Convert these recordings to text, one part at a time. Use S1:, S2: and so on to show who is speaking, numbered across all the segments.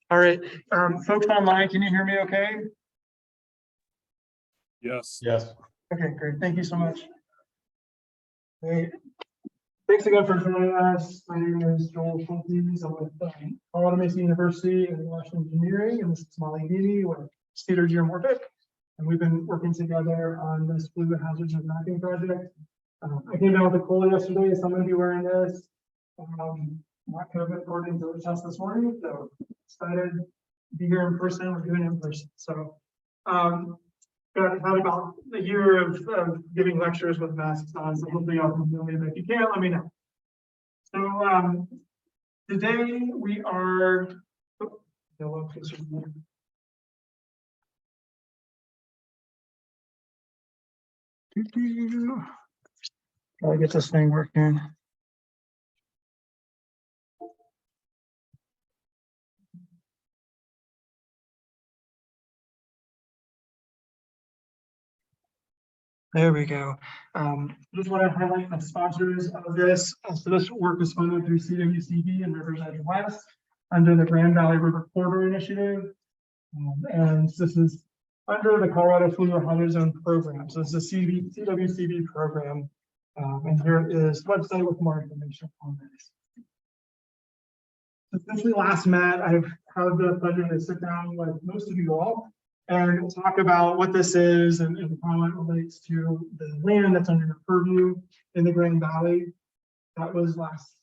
S1: All right, folks online, can you hear me okay?
S2: Yes.
S3: Yes.
S1: Okay, great. Thank you so much. Great. Thanks again for joining us. My name is Joel Schultes. I'm with Colorado Mesa University in Washington Engineering, and this is Molly Beebe with Cedar Geomorphic. And we've been working together on this Fluvial Hazard Zone mapping project. I came down with a cold yesterday, so I'm going to be wearing this. Not COVID according to the test this morning, so excited to be here in person. We're doing it in person. So I've had about a year of giving lectures with masks on, so hopefully y'all can feel me, but if you can't, let me know. So today we are I'll get this thing working. There we go. Just want to highlight the sponsors of this. So this work is funded through CWCB and Rivers Edge West under the Grand Valley River Corridor Initiative. And this is under the Colorado Fluvial Hazard Zone program. So this is a CWCB program. And here is the website with more information on this. Since we last met, I've had the pleasure to sit down with most of you all and talk about what this is and how it relates to the land that's under your purview in the Grand Valley. That was last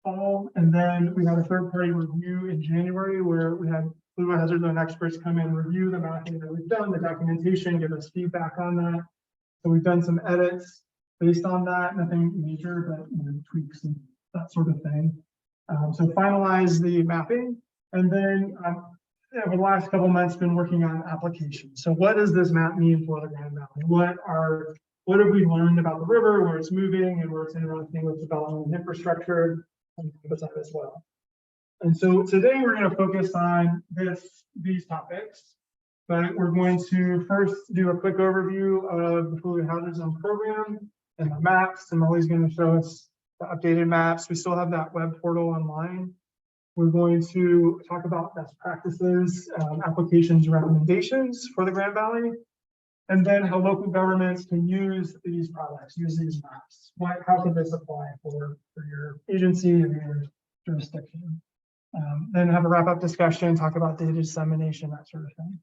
S1: fall. And then we had a third-party review in January where we had Fluvial Hazard Zone experts come in, review the mapping that we've done, the documentation, give us feedback on that. So we've done some edits based on that, nothing major, but tweaks and that sort of thing. So finalize the mapping, and then over the last couple of months, been working on applications. So what does this map mean for the Grand Valley? What have we learned about the river, where it's moving, and where it's interacting with development and infrastructure, and that as well. And so today we're going to focus on these topics, but we're going to first do a quick overview of the Fluvial Hazard Zone program and the maps, and Molly's going to show us the updated maps. We still have that web portal online. We're going to talk about best practices, applications, recommendations for the Grand Valley, and then how local governments can use these products, use these maps. How can this apply for your agency and your jurisdiction? Then have a wrap-up discussion, talk about data dissemination, that sort of thing.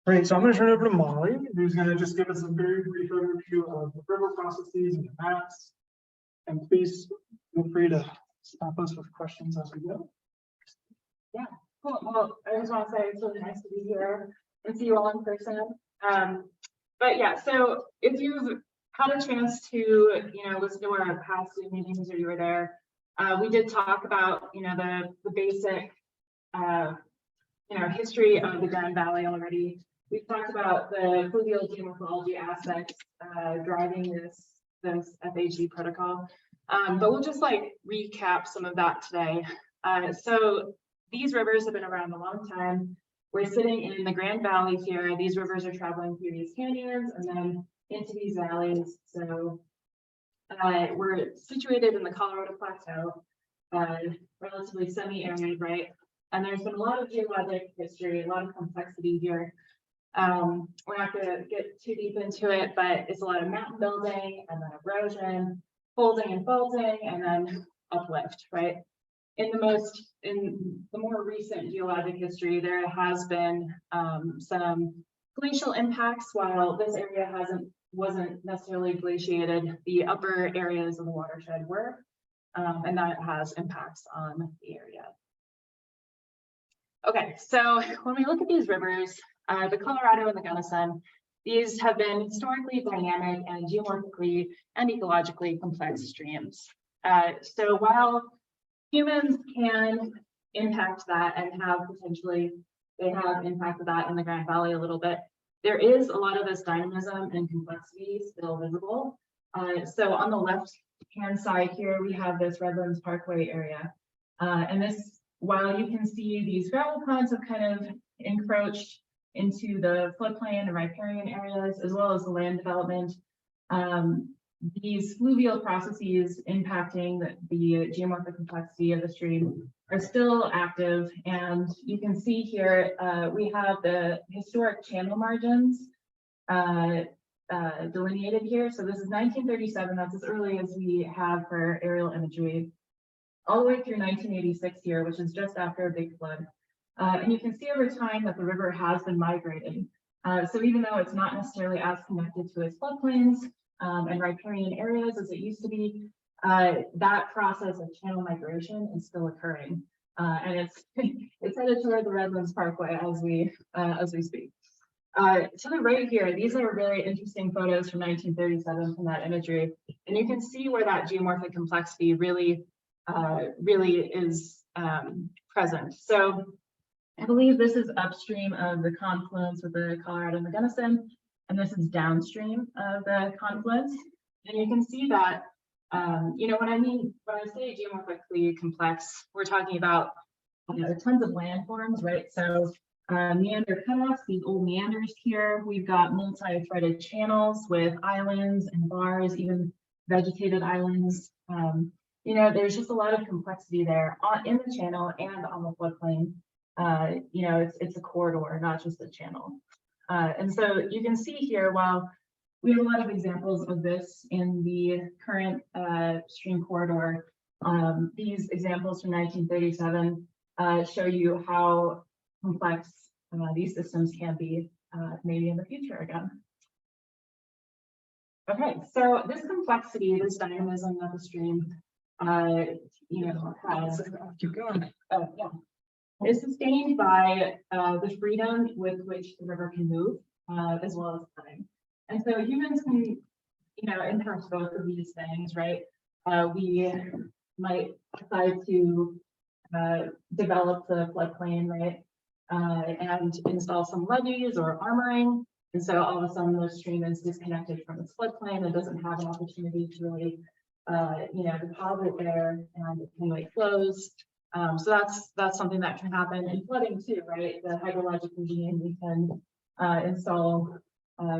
S1: Great, so I'm going to turn it over to Molly, who's going to just give us a very brief overview of the river processes and the maps. And please feel free to stop us with questions as we go.
S4: Yeah, cool. Well, I just want to say it's really nice to be here and see you all in person. But yeah, so if you've had a chance to, listen to our past Zoom meetings or you were there, we did talk about, the basic, history of the Grand Valley already. We've talked about the fluvial geomorphology aspects driving this FHZ protocol, but we'll just recap some of that today. So these rivers have been around a long time. We're sitting in the Grand Valley here. These rivers are traveling through these canyons and then into these valleys. So we're situated in the Colorado Plateau, relatively semi-arid, right? And there's been a lot of geologic history, a lot of complexity here. We're not going to get too deep into it, but it's a lot of mountain building and then erosion, folding and faulting, and then uplift, right? In the more recent geologic history, there has been some glacial impacts. While this area wasn't necessarily glaciated, the upper areas of the watershed were, and that has impacts on the area. Okay, so when we look at these rivers, the Colorado and the Gunnison, these have been historically dynamic and geomorphically and ecologically complex streams. So while humans can impact that and they have impacted that in the Grand Valley a little bit, there is a lot of this dynamism and complexity still visible. So on the left-hand side here, we have this Redlands Parkway area. And this, while you can see these gravel ponds have kind of encroached into the floodplain and riparian areas, as well as the land development, these fluvial processes impacting the geomorphic complexity of the stream are still active. And you can see here, we have the historic channel margins delineated here. So this is 1937, that's as early as we have for aerial imagery, all the way through 1986 here, which is just after a big flood. And you can see over time that the river has been migrating. So even though it's not necessarily as connected to its floodplains and riparian areas as it used to be, that process of channel migration is still occurring. And it's headed toward the Redlands Parkway as we speak. To the right here, these are very interesting photos from 1937 from that imagery. And you can see where that geomorphic complexity really is present. So I believe this is upstream of the confluence with the Colorado and the Gunnison, and this is downstream of the confluence. And you can see that, you know, when I say geomorphically complex, we're talking about tons of landforms, right? So meander cutoffs, these old meanders here. We've got multi-threaded channels with islands and bars, even vegetated islands. You know, there's just a lot of complexity there in the channel and on the floodplain. You know, it's a corridor, not just a channel. And so you can see here, while we have a lot of examples of this in the current stream corridor, these examples from 1937 show you how complex these systems can be maybe in the future again. Okay, so this complexity, this dynamism of the stream, you know, has
S1: Keep going.
S4: is sustained by the freedom with which the river can move, as well as time. And so humans can, you know, impact both of these things, right? We might decide to develop the floodplain, right? And install some levees or armoring. And so all of a sudden the stream is disconnected from its floodplain and doesn't have an opportunity to really, you know, deposit there and accumulate flows. So that's something that can happen in flooding too, right? The hydrologic regime, we can install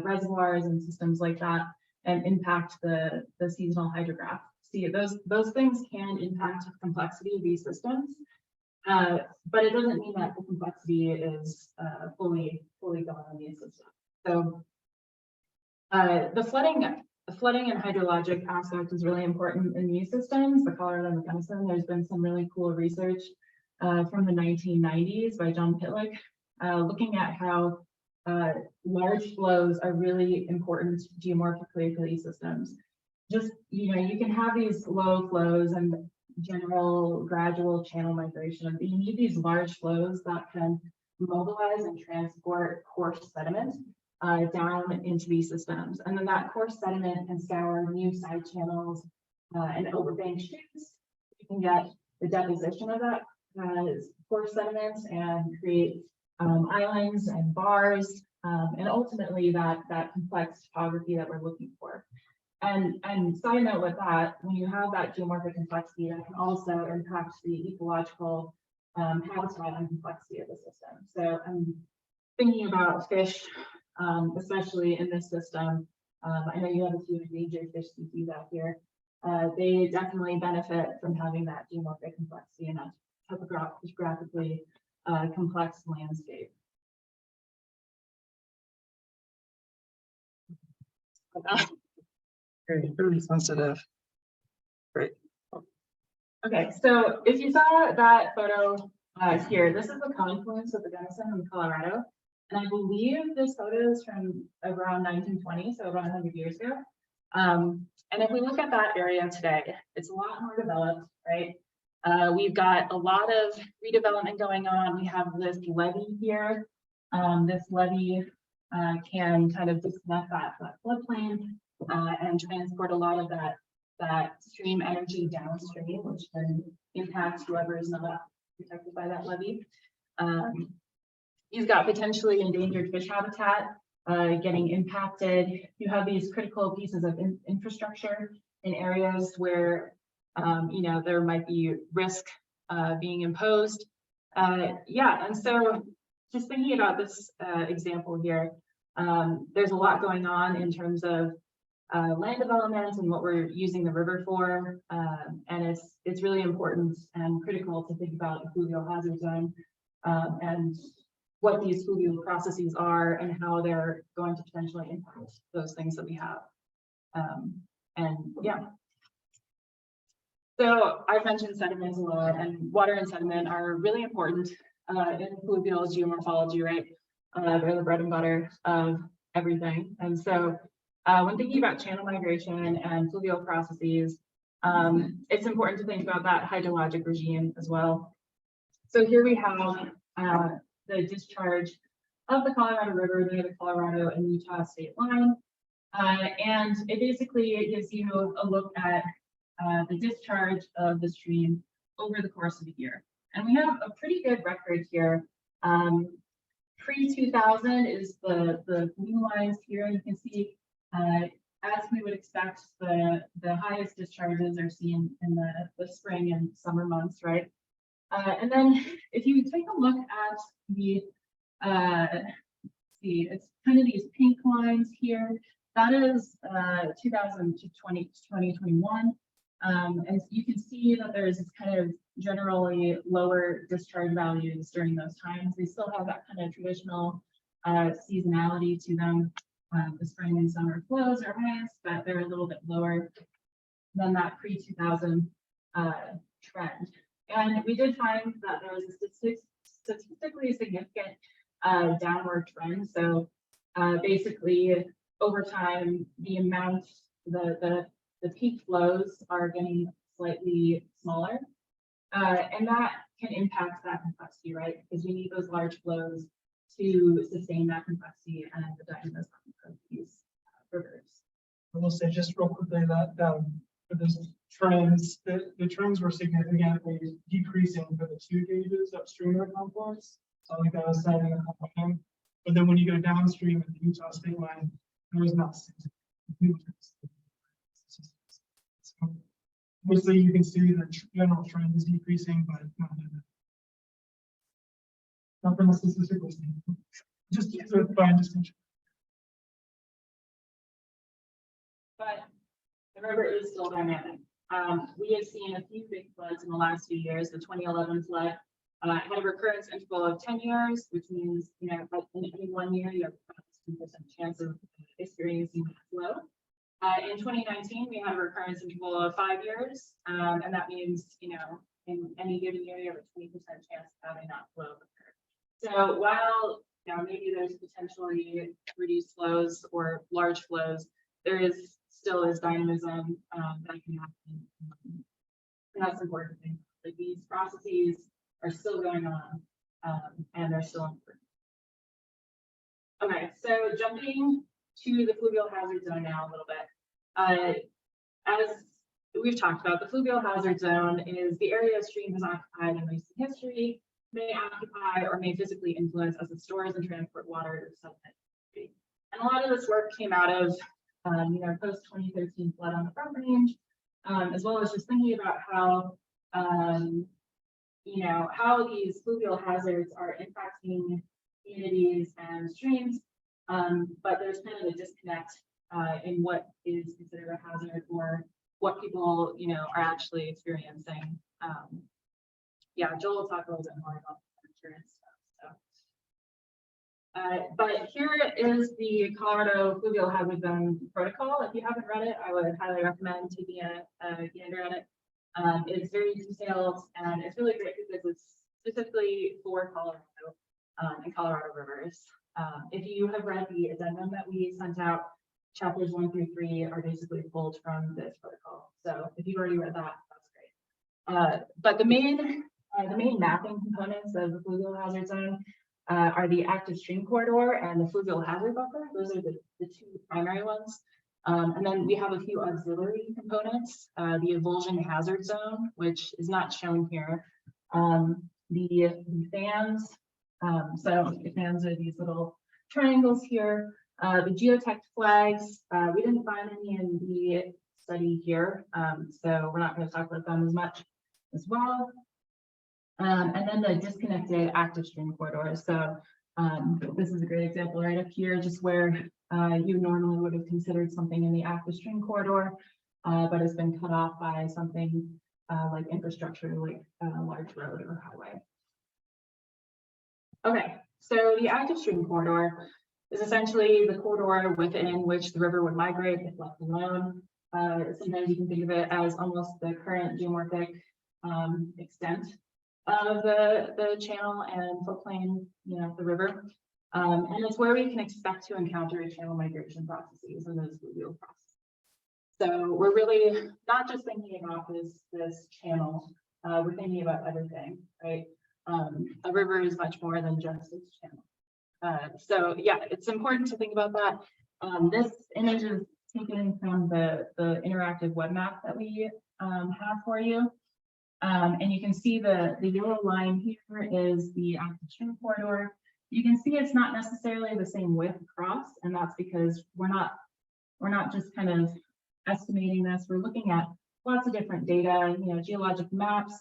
S4: reservoirs and systems like that and impact the seasonal hydrograph. See, those things can impact the complexity of these systems, but it doesn't mean that the complexity is fully gone in these systems. So the flooding and hydrologic aspect is really important in these systems. The Colorado and the Gunnison, there's been some really cool research from the 1990s by John Pitlick, looking at how large flows are really important geomorphically for these systems. Just, you know, you can have these low flows and general gradual channel migration, but you need these large flows that can mobilize and transport coarse sediment down into these systems. And then that coarse sediment can scour new side channels and overbank chutes. You can get the deposition of that coarse sediment and create islands and bars, and ultimately that complex topography that we're looking for. And side note with that, when you have that geomorphic complexity, that can also impact the ecological habitat and complexity of the system. So I'm thinking about fish, especially in this system. I know you have a few endangered fish species out here. They definitely benefit from having that geomorphic complexity and that topographically complex landscape.
S1: Okay, very sensitive. Great.
S4: Okay, so if you saw that photo here, this is the confluence of the Gunnison and the Colorado. And I believe this photo is from around 1920, so around 100 years ago. And if we look at that area today, it's a lot more developed, right? We've got a lot of redevelopment going on. We have this levee here. This levee can kind of disconnect that floodplain and transport a lot of that stream energy downstream, which can impact whoever is not protected by that levee. You've got potentially endangered fish habitat getting impacted. You have these critical pieces of infrastructure in areas where you know, there might be risk being imposed. Yeah, and so just thinking about this example here, there's a lot going on in terms of land development and what we're using the river for. And it's really important and critical to think about the fluvial hazard zone and what these fluvial processes are and how they're going to potentially impact those things that we have. And yeah. So I've mentioned sediments a lot, and water and sediment are really important in fluvial geomorphology, right? They're the bread and butter of everything. And so when thinking about channel migration and fluvial processes, it's important to think about that hydrologic regime as well. So here we have the discharge of the Colorado River near the Colorado and Utah state line. And it basically gives you a look at the discharge of the stream over the course of the year. And we have a pretty good record here. Pre-2000 is the blue lines here, and you can see as we would expect, the highest discharges are seen in the spring and summer months, right? And then if you take a look at the, see, it's kind of these pink lines here. That is 2000 to 2021. And you can see that there's this kind of generally lower discharge values during those times. They still have that kind of traditional seasonality to them. The spring and summer flows are highest, but they're a little bit lower than that pre-2000 trend. And we did find that there was a statistically significant downward trend. So basically, over time, the amount, the peak flows are getting slightly smaller. And that can impact that complexity, right? Because we need those large flows to sustain that complexity and the dynamism of these rivers.
S1: I will say just real quickly that for those trends, the trends were significantly decreasing for the 2 gauges upstream of the complex. So like I was saying, but then when you go downstream at the Utah state line, there was not significant. So obviously you can see the general trend is decreasing, but not from a statistical standpoint. Just to find distinction. But the river is still dynamic. We have seen a few big floods in the last few years. The 2011 flood had a recurrence interval of 10 years, which means, you know, in any 1 year, you have a 50% chance of experiencing that flow. In 2019, we had a recurrence interval of 5 years, and that means, you know, in any given year, you have a 20% chance of having that flow occur. So while, you know, maybe there's potentially reduced flows or large flows, there is still is dynamism that can happen, and that's important. Like these processes are still going on, and they're still important. Okay, so jumping to the fluvial hazard zone now a little bit. As we've talked about, the fluvial hazard zone is the area a stream has occupied in recent history, may occupy or may physically influence as it stores and transport water to sediment. And a lot of this work came out of you know, post 2013 flood on the Front Range, as well as just thinking about how you know, how these fluvial hazards are impacting communities and streams, but there's kind of a disconnect in what is considered a hazard or what people, you know, are actually experiencing. Yeah, Joel will talk a little bit more about the insurance stuff. So. But here is the Colorado Fluvial Hazard Zone protocol. If you haven't read it, I would highly recommend taking a gander at it. It's very detailed and it's really great because it's specifically for Colorado and Colorado rivers. If you have read the addendum that we sent out, chapters 1 through 3 are basically pulled from this protocol. So if you've already read that, that's great. But the main mapping components of the fluvial hazard zone are the active stream corridor and the fluvial hazard buffer. Those are the 2 primary ones. And then we have a few auxiliary components, the avulsion hazard zone, which is not shown here. The fans, so the fans are these little triangles here. The geotech flags, we didn't find any in the study here, so we're not going to talk about them as much as well. And then the disconnected active stream corridors. So this is a great example right up here, just where
S4: you normally would have considered something in the active stream corridor, but has been cut off by something like infrastructure, like a large road or highway. Okay, so the active stream corridor is essentially the corridor within which the river would migrate if left alone. Sometimes you can think of it as almost the current geomorphic extent of the channel and floodplain, the river. And it's where we can expect to encounter channel migration processes and those fluvial processes. So we're really not just thinking about this channel, we're thinking about everything, right? A river is much more than just its channel. So yeah, it's important to think about that. This image is taken from the interactive web map that we have for you. And you can see the yellow line here is the active stream corridor. You can see it's not necessarily the same width across, and that's because we're not just kind of estimating this. We're looking at lots of different data, geologic maps,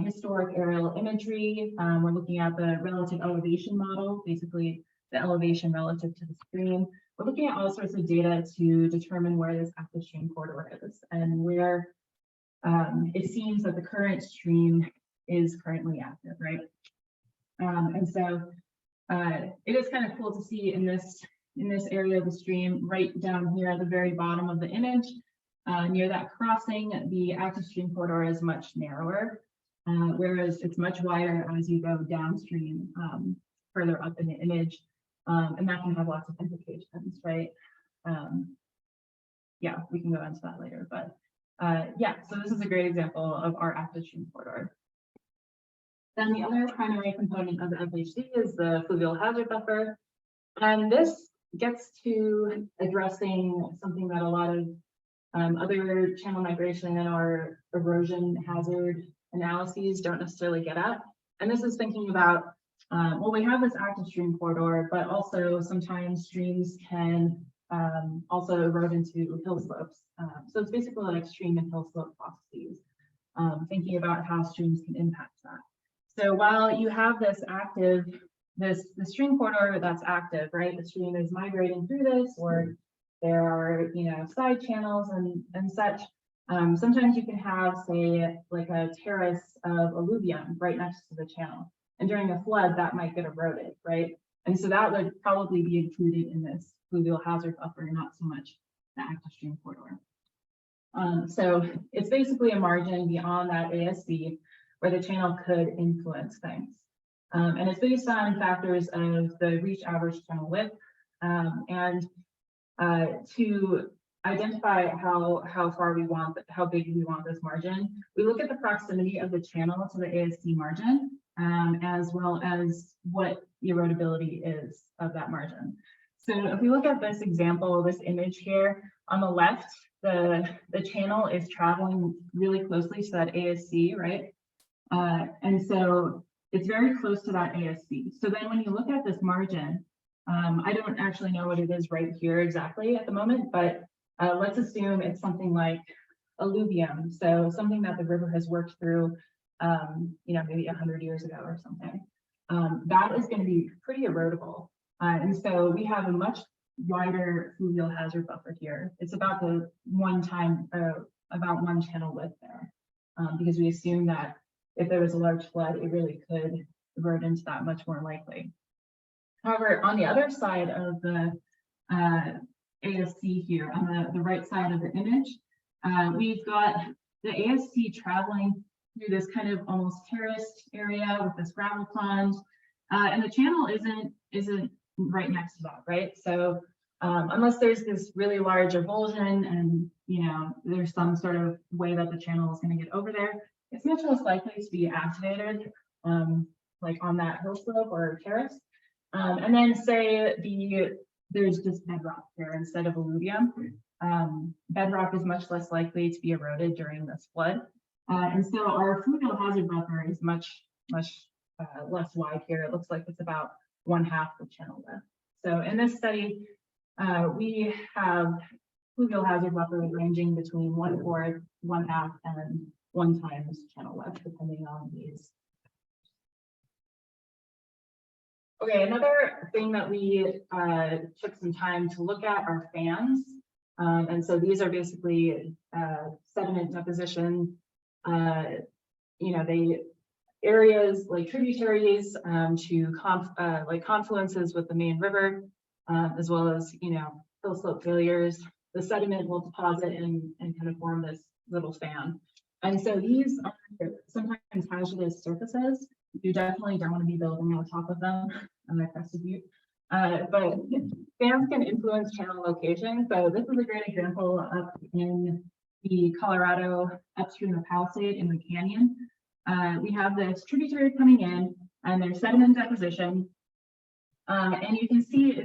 S4: historic aerial imagery. We're looking at the relative elevation model, basically the elevation relative to the stream. We're looking at all sorts of data to determine where this active stream corridor is and where it seems that the current stream is currently active, right? And so it is kind of cool to see in this area of the stream, right down here at the very bottom of the image, near that crossing, the active stream corridor is much narrower, whereas it's much wider as you go downstream, further up in the image, and that can have lots of implications, right? Yeah, we can go into that later, but yeah, so this is a great example of our active stream corridor. Then the other primary component of the FHZ is the fluvial hazard buffer. And this gets to addressing something that a lot of other channel migration or erosion hazard analyses don't necessarily get at. And this is thinking about, well, we have this active stream corridor, but also sometimes streams can also erode into hill slopes. So it's basically like stream and hill slope processes, thinking about how streams can impact that. So while you have this active, the stream corridor that's active, right? The stream is migrating through this, or there are, side channels and such. Sometimes you can have, say, like a terrace of alluvium right next to the channel. And during a flood, that might get eroded, right? And so that would probably be included in this fluvial hazard buffer, not so much the active stream corridor. So it's basically a margin beyond that ASC where the channel could influence things. And it's based on factors of the reach average channel width. And to identify how far we want, how big we want this margin, we look at the proximity of the channel to the ASC margin, as well as what the erodibility is of that margin. So if we look at this example, this image here, on the left, the channel is traveling really closely to that ASC, right? And so it's very close to that ASC. So then when you look at this margin, I don't actually know what it is right here exactly at the moment, but let's assume it's something like alluvium. So something that the river has worked through, maybe 100 years ago or something. That is going to be pretty erodible. And so we have a much wider fluvial hazard buffer here. It's about the about one channel width there, because we assume that if there was a large flood, it really could erode into that much more likely. However, on the other side of the ASC here, on the right side of the image, we've got the ASC traveling through this kind of almost terraced area with this gravel pond, and the channel isn't right next to that, right? So unless there's this really large avulsion and there's some sort of way that the channel is going to get over there, it's much less likely to be activated, like on that hill slope or terrace. And then say there's just bedrock here instead of alluvium. Bedrock is much less likely to be eroded during this flood. And so our fluvial hazard buffer is much less wide here. It looks like it's about 1/2 the channel width. So in this study, we have fluvial hazard buffer ranging between 1/4, 1/2, and 1 times channel width, depending on these. Okay, another thing that we took some time to look at are fans. And so these are basically sediment deposition. Areas like tributaries to confluences with the main river, as well as hill slope failures. The sediment will deposit and kind of form this little fan. And so these are sometimes hazardous surfaces. You definitely don't want to be building on top of them across the butte. But fans can influence channel location. So this is a great example up in the Colorado upstream of Palisade in the canyon. We have this tributary coming in and there's sediment deposition. And you can see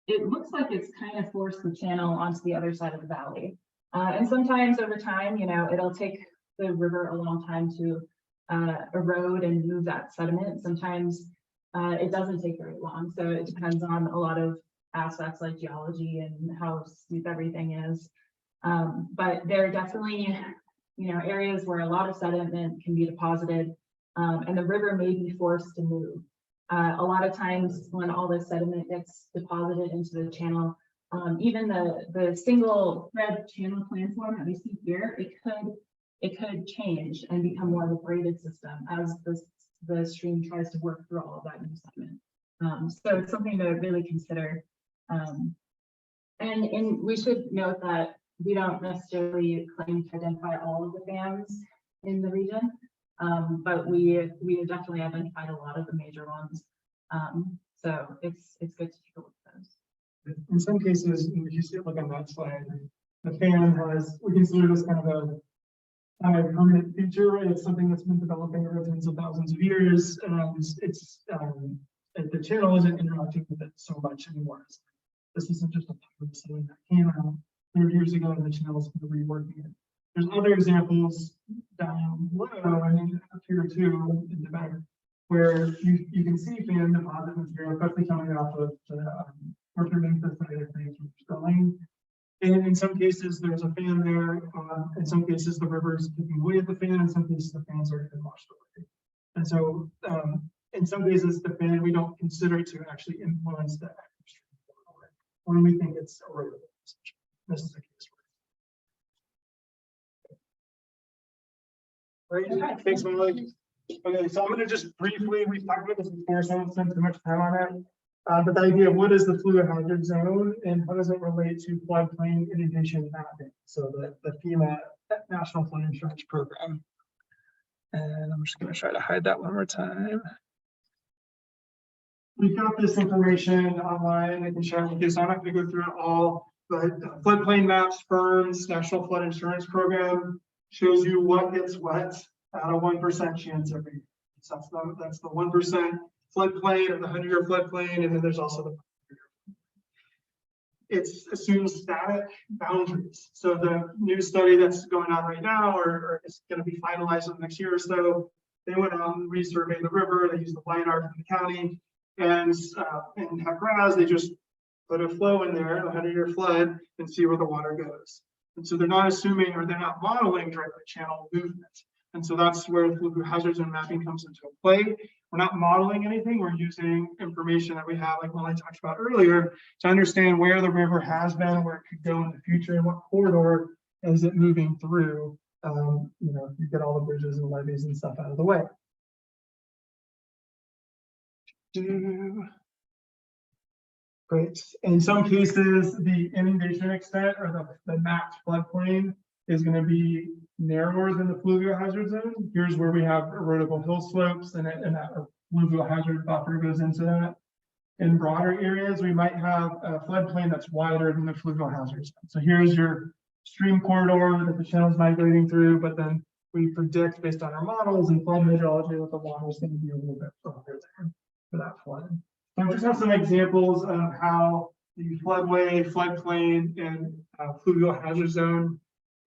S4: it looks like it's kind of forced the channel onto the other side of the valley. And sometimes over time, it'll take the river a long time to erode and move that sediment. Sometimes it doesn't take very long. So it depends on a lot of aspects like geology and how steep everything is. But there are definitely areas where a lot of sediment can be deposited and the river may be forced to move. A lot of times when all this sediment gets deposited into the channel, even the single thread channel planform that we see here, it could change and become more of a braided system as the stream tries to work through all of that new sediment. So it's something to really consider. And we should note that we don't necessarily claim to identify all of the fans in the region, but we definitely identified a lot of the major ones. So it's good to take a look at those.
S1: In some cases, if you see, look on that slide, the fan has, we consider this kind of a permanent feature, right? It's something that's been developing over tens of thousands of years, and the channel isn't interacting with it so much anymore. This isn't just a part of something that came out 100 years ago, and the channel is kind of reworking it. There's other examples down below, and up here too, in the back, where you can see fan deposit material, especially coming off of the orchard main side of things, which is going. And in some cases, there's a fan there. In some cases, the river is taking away the fan. In some cases, the fan's already been washed away. And so, in some cases, the fan we don't consider to actually influence the active stream when we think it's erodible. This is the case. Right.
S4: Okay.
S1: Thanks, Molly. Okay, so I'm going to just briefly, we've talked about this before, so I won't spend too much time on it. But the idea of what is the Fluvial Hazard Zone and how does it relate to floodplain inundation mapping? So the FEMA National Flood Insurance Program. And I'm just going to try to hide that one more time. We've got this information online. I can share it with you, so I'm not going to go through it all. But floodplain maps, firms, National Flood Insurance Program shows you what gets wet at a 1% chance every year. So that's the 1% floodplain or the 100-year floodplain, and then there's also the it assumes static boundaries. So the new study that's going on right now, or is going to be finalized in the next year or so, they went out and resurveyed the river. They used the LiDAR from the county, and have graphs. They just put a flow in there, a 100-year flood, and see where the water goes. And so they're not assuming, or they're not modeling direct channel movement. And so that's where Fluvial Hazard Zone mapping comes into play. We're not modeling anything. We're using information that we have, like what I talked about earlier, to understand where the river has been, where it could go in the future, and what corridor is it moving through. You get all the bridges and levees and stuff out of the way. Great. In some cases, the inundation extent or the mapped floodplain is going to be narrower than the Fluvial Hazard Zone. Here's where we have erodible hill slopes, and that fluvial hazard buffer goes into that. In broader areas, we might have a floodplain that's wider than the Fluvial Hazard Zone. So here's your stream corridor that the channel is migrating through, but then we predict based on our models and flood hydrology that the water is going to be a little bit further there for that flood. So I just have some examples of how the floodway, floodplain, and Fluvial Hazard Zone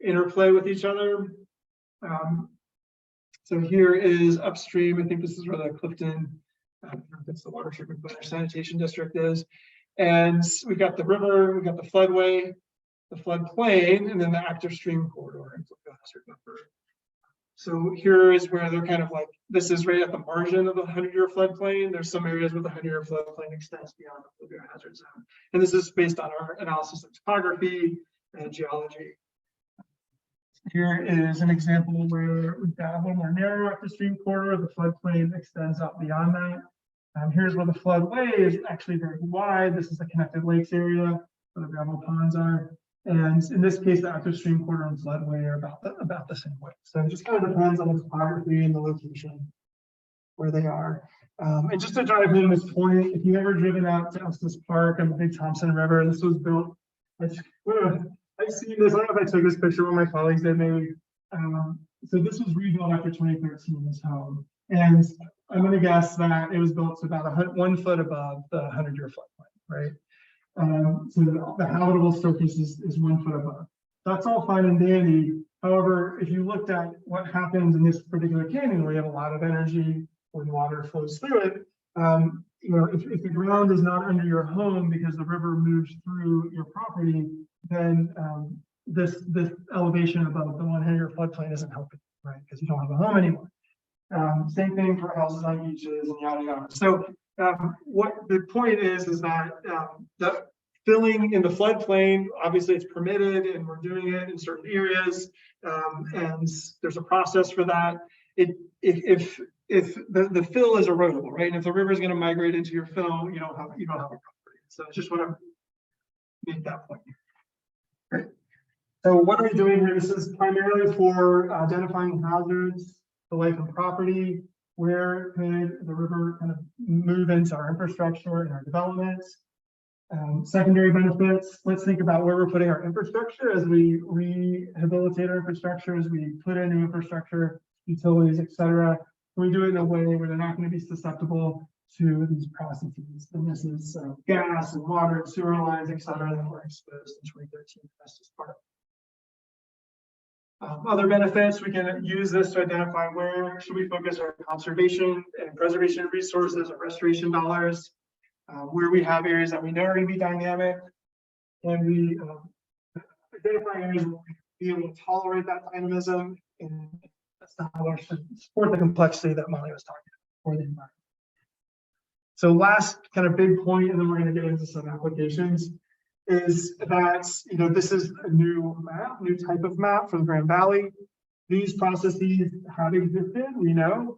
S1: interplay with each other. So here is upstream. I think this is where the Clifton, I don't know if it's the water treatment plant or sanitation district is. And we've got the river, we've got the floodway, the floodplain, and then the active stream corridor and Fluvial hazard buffer. So here is where they're kind of like, this is right at the margin of the 100-year floodplain. There's some areas where the 100-year floodplain extends beyond the Fluvial Hazard Zone. And this is based on our analysis of topography and geology. Here is an example where we've got a little more narrow up the stream corridor. The floodplain extends out beyond that. Here's where the floodway is actually very wide. This is the connected lakes area where the gravel ponds are. And in this case, the active stream corridor and floodway are about the same way. So it just kind of depends on the topography and the location where they are. And just to drive home this point, if you've ever driven out to Estes Park on the Big Thompson River, this was built, I've seen this, I don't know if I took this picture, one of my colleagues did maybe. So this was rebuilt after 2013, this home. And I'm going to guess that it was built to about 1 foot above the 100-year floodplain, right? So the habitable surface is 1 foot above. That's all fine and dandy. However, if you looked at what happens in this particular canyon where you have a lot of energy when water flows through it, you know, if the ground is not under your home because the river moves through your property, then this elevation above the 100-year floodplain isn't helping, right? Because you don't have a home anymore. Same thing for houses on beaches and yada yada. So what the point is that the filling in the floodplain, obviously it's permitted and we're doing it in certain areas, and there's a process for that. If the fill is erodible, right? And if the river is going to migrate into your fill, you don't have a property. So I just want to make that point. Right. So what are we doing here? This is primarily for identifying hazards to life and property. Where could the river kind of move into our infrastructure and our developments? Secondary benefits. Let's think about where we're putting our infrastructure as we rehabilitate our infrastructure, as we put in new infrastructure, utilities, etc. We do it in a way where they're not going to be susceptible to these processes. And this is gas and water and sewer lines, etc., that were exposed in 2013 Estes Park. Other benefits, we can use this to identify where should we focus our conservation and preservation resources or restoration dollars, where we have areas that we know are going to be dynamic, and we identify areas where we be able to tolerate that dynamism and support the complexity that Molly was talking about for the environment. So last kind of big point, and then we're going to get into some applications, is that, you know, this is a new map, new type of map for the Grand Valley. These processes have existed, we know.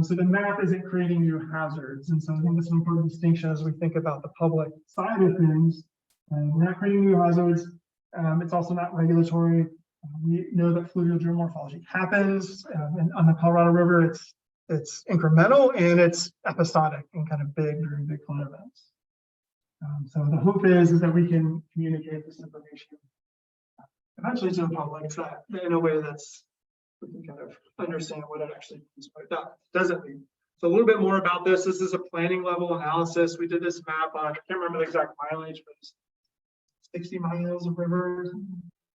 S1: So the map isn't creating new hazards. And so I think that's an important distinction as we think about the public side of things. We're not creating new hazards. It's also not regulatory. We know that fluvial geomorphology happens, and on the Colorado River, it's incremental and it's episodic in kind of very big flood events. So the hope is that we can communicate this information eventually to the public in a way that's we can kind of understand what it actually means, what it doesn't mean. So a little bit more about this. This is a planning level analysis. We did this map on, I can't remember the exact mileage, but it's 60 miles of river.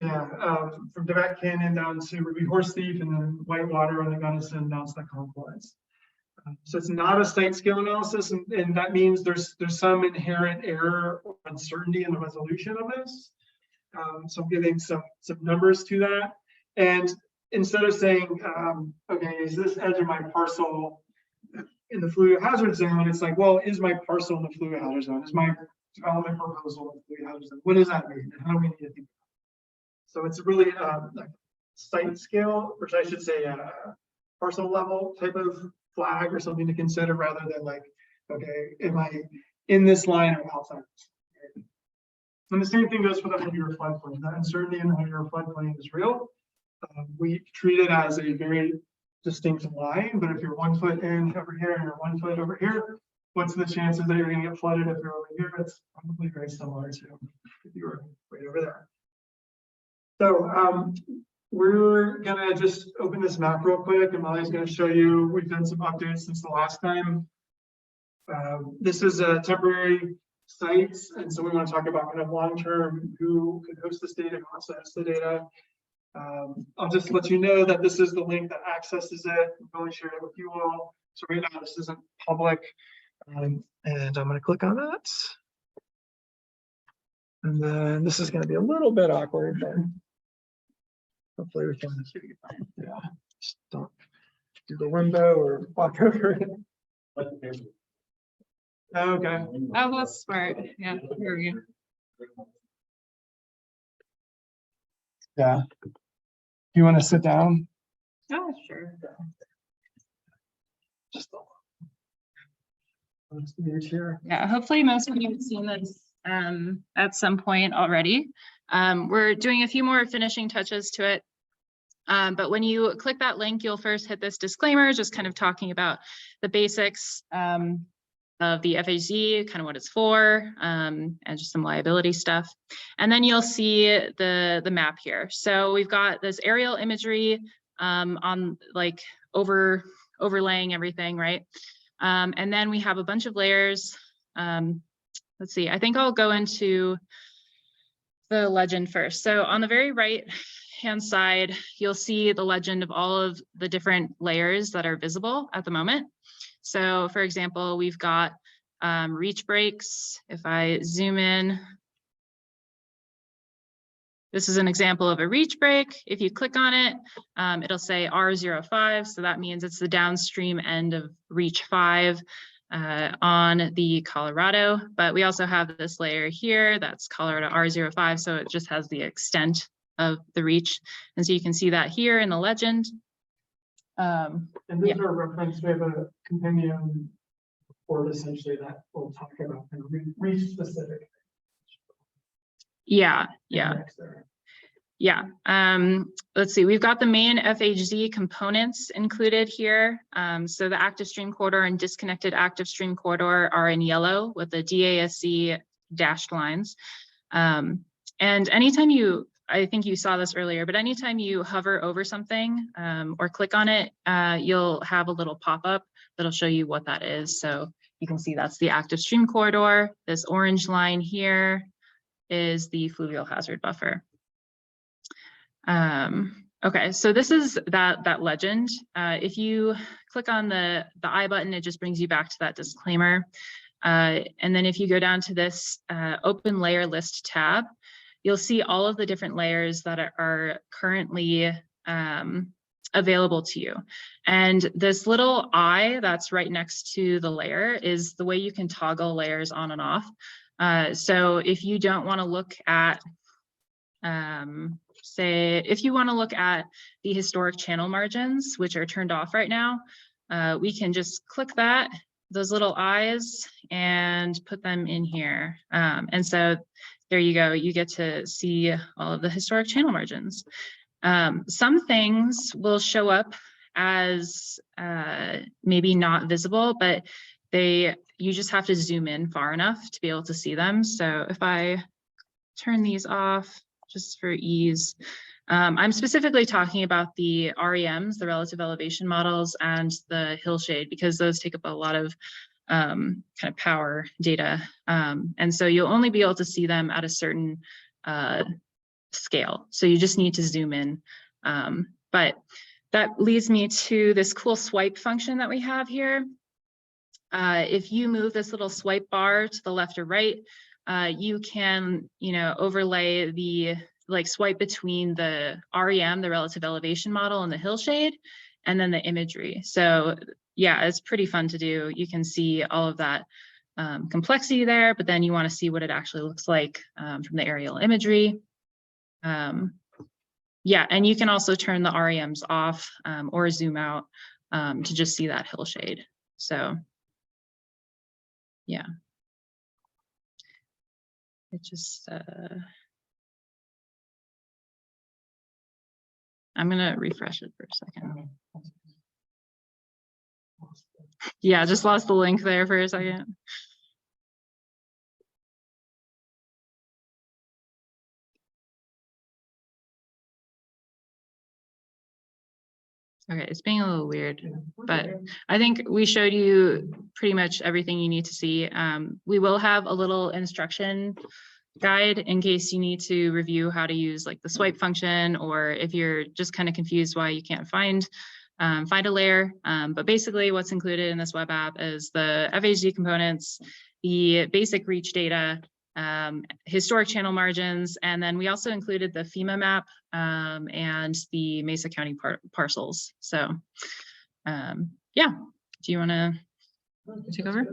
S1: Yeah, from Devat Canyon down to Ruby Horse Thief, and then Whitewater and the Gunnison down to the confluence. So it's not a site scale analysis, and that means there's some inherent error or uncertainty in the resolution of this. So I'm giving some numbers to that. And instead of saying, okay, is this edge of my parcel in the Fluvial Hazard Zone? It's like, well, is my parcel in the Fluvial Hazard Zone? Is my development proposal in the Fluvial Hazard Zone? What does that mean? And how do we need to think about it? So it's really like site scale, which I should say parcel level type of flag or something to consider, rather than like, okay, am I in this line or outside? And the same thing goes for the 100-year floodplain. That uncertainty in the 100-year floodplain is real. We treat it as a very distinct line, but if you're 1 foot in over here and you're 1 foot over here, what's the chances that you're going to get flooded if you're over here? It's probably very similar to if you were right over there. So we're gonna just open this map real quick, and Molly's gonna show you, we've done some updates since the last time. This is a temporary site, and so we want to talk about kind of long-term who can host this data, who wants to host the data. I'll just let you know that this is the link that accesses it. I've only shared it with you all. So right now this isn't public, and I'm gonna click on that. And then this is gonna be a little bit awkward, but hopefully we can, yeah, Just don't do the window or walk over it. Okay.
S4: Oh, that's smart. Yeah, here we go.
S1: Yeah. You want to sit down?
S4: Oh, sure.
S1: Just your chair.
S4: Yeah, hopefully most of you have seen this at some point already. We're doing a few more finishing touches to it. But when you click that link, you'll first hit this disclaimer, just kind of talking about the basics of the FHZ, kind of what it's for, and just some liability stuff. And then you'll see the map here. So we've got this aerial imagery on like overlaying everything, right? And then we have a bunch of layers. Let's see, I think I'll go into the legend first. So on the very right hand side, you'll see the legend of all of the different layers that are visible at the moment. So for example, we've got reach breaks. If I zoom in, this is an example of a reach break. If you click on it, it'll say R05. So that means it's the downstream end of reach 5 on the Colorado. But we also have this layer here, that's Colorado R05. So it just has the extent of the reach. And so you can see that here in the legend.
S1: And these are referenced, we have a compendium report essentially that will talk about kind of reach specific.
S4: Yeah. Yeah. Let's see, we've got the main FHZ components included here. So the active stream corridor and disconnected active stream corridor are in yellow with the DASC dashed lines. And anytime I think you saw this earlier, but anytime you hover over something or click on it, you'll have a little pop-up that'll show you what that is. So you can see that's the active stream corridor. This orange line here is the fluvial hazard buffer. Okay, so this is that legend. If you click on the I button, it just brings you back to that disclaimer. And then if you go down to this open layer list tab, you'll see all of the different layers that are currently available to you. And this little eye that's right next to the layer is the way you can toggle layers on and off. So if you don't want to look at, say, if you want to look at the historic channel margins, which are turned off right now, we can just click those little eyes and put them in here. And so there you go, you get to see all of the historic channel margins. Some things will show up as maybe not visible, but you just have to zoom in far enough to be able to see them. So if I turn these off just for ease, I'm specifically talking about the REMs, the relative elevation models, and the hillshade, because those take up a lot of kind of power data. And so you'll only be able to see them at a certain scale. So you just need to zoom in. But that leads me to this cool swipe function that we have here. If you move this little swipe bar to the left or right, you can, overlay swipe between the REM, the relative elevation model, and the hillshade, and then the imagery. So yeah, it's pretty fun to do. You can see all of that complexity there, but then you want to see what it actually looks like from the aerial imagery. Yeah, and you can also turn the REMs off or zoom out to just see that hillshade. So yeah, it just, I'm gonna refresh it for a second. Yeah, just lost the link there for a second. Okay, it's being a little weird, but I think we showed you pretty much everything you need to see. We will have a little instruction guide in case you need to review how to use like the swipe function, or if you're just kind of confused why you can't find a layer. But basically what's included in this web app is the FHZ components, the basic reach data,
S2: historic channel margins, and then we also included the FEMA map and the Mesa County parcels. So yeah, do you want to take over?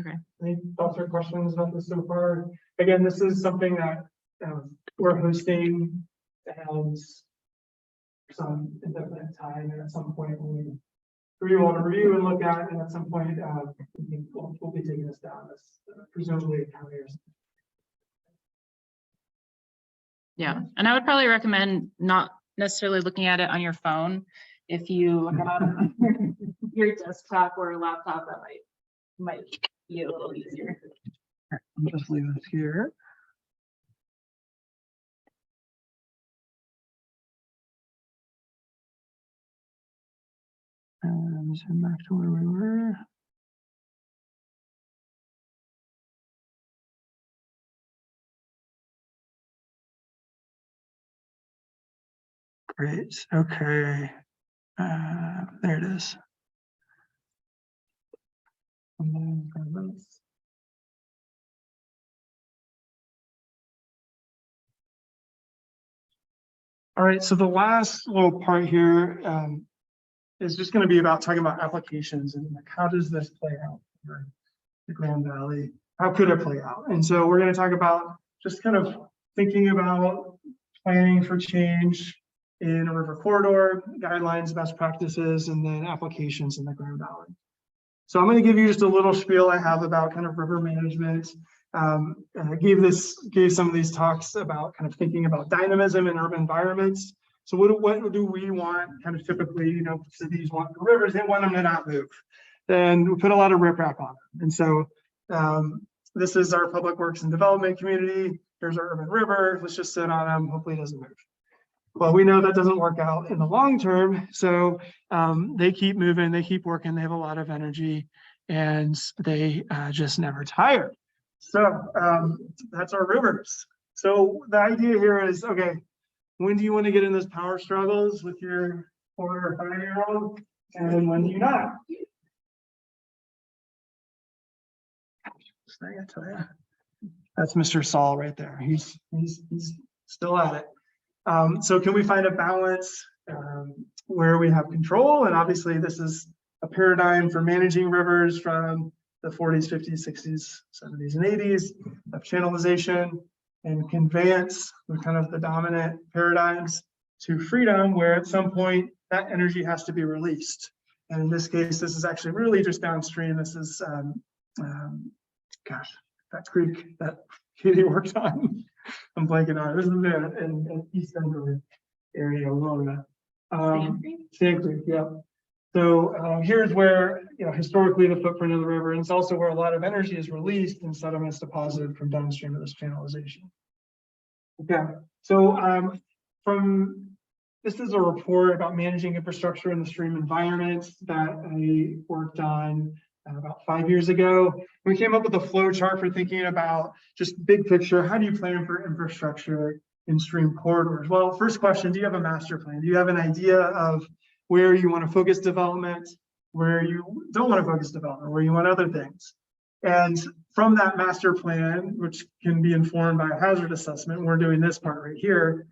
S2: Okay.
S1: Any thoughts or questions about this so far? Again, this is something that we're hosting and some indefinite time, and at some point we want to review and look at, and at some point we'll be taking this down as presumably a county or something.
S2: Yeah, and I would probably recommend not necessarily looking at it on your phone. If you look at it on your desktop or laptop, that might be a little easier.
S1: I'll just leave this here. And send back to where we were. Great. Okay. There it is. All right, so the last little part here is just going to be about talking about applications and like how does this play out for the Grand Valley? How could it play out? And so we're going to talk about just kind of thinking about planning for change in a river corridor, guidelines, best practices, and then applications in the Grand Valley. So I'm going to give you just a little spiel I have about kind of river management. I gave some of these talks about kind of thinking about dynamism in urban environments. So what do we want kind of typically, you know, cities want for rivers, they want them to not move. Then we put a lot of riprap on them. And so this is our public works and development community. Here's our urban river. Let's just sit on them. Hopefully it doesn't move. Well, we know that doesn't work out in the long term. So they keep moving, they keep working, they have a lot of energy, and they just never tire. So that's our rivers. So the idea here is, okay, when do you want to get in those power struggles with your 4 or 5-year-old? And when do you not? That's Mr. Saul right there. He's still at it. So can we find a balance where we have control? And obviously this is a paradigm for managing rivers from the 40s, 50s, 60s, 70s, and 80s of channelization and conveyance were kind of the dominant paradigms to freedom, where at some point that energy has to be released. And in this case, this is actually really just downstream. This is, gosh, that creek that Katie worked on. I'm blanking on it. This is in East Denver area, Aurora. Sand Creek, yeah. So here's where, you know, historically the footprint of the river, and it's also where a lot of energy is released and sediments deposited from downstream of this channelization. Okay, so this is a report about managing infrastructure in the stream environment that I worked on about 5 years ago. We came up with a flow chart for thinking about just big picture. How do you plan for infrastructure in stream corridors? Well, first question, do you have a master plan? Do you have an idea of where you want to focus development, where you don't want to focus development, where you want other things? And from that master plan, which can be informed by a hazard assessment, we're doing this part right here,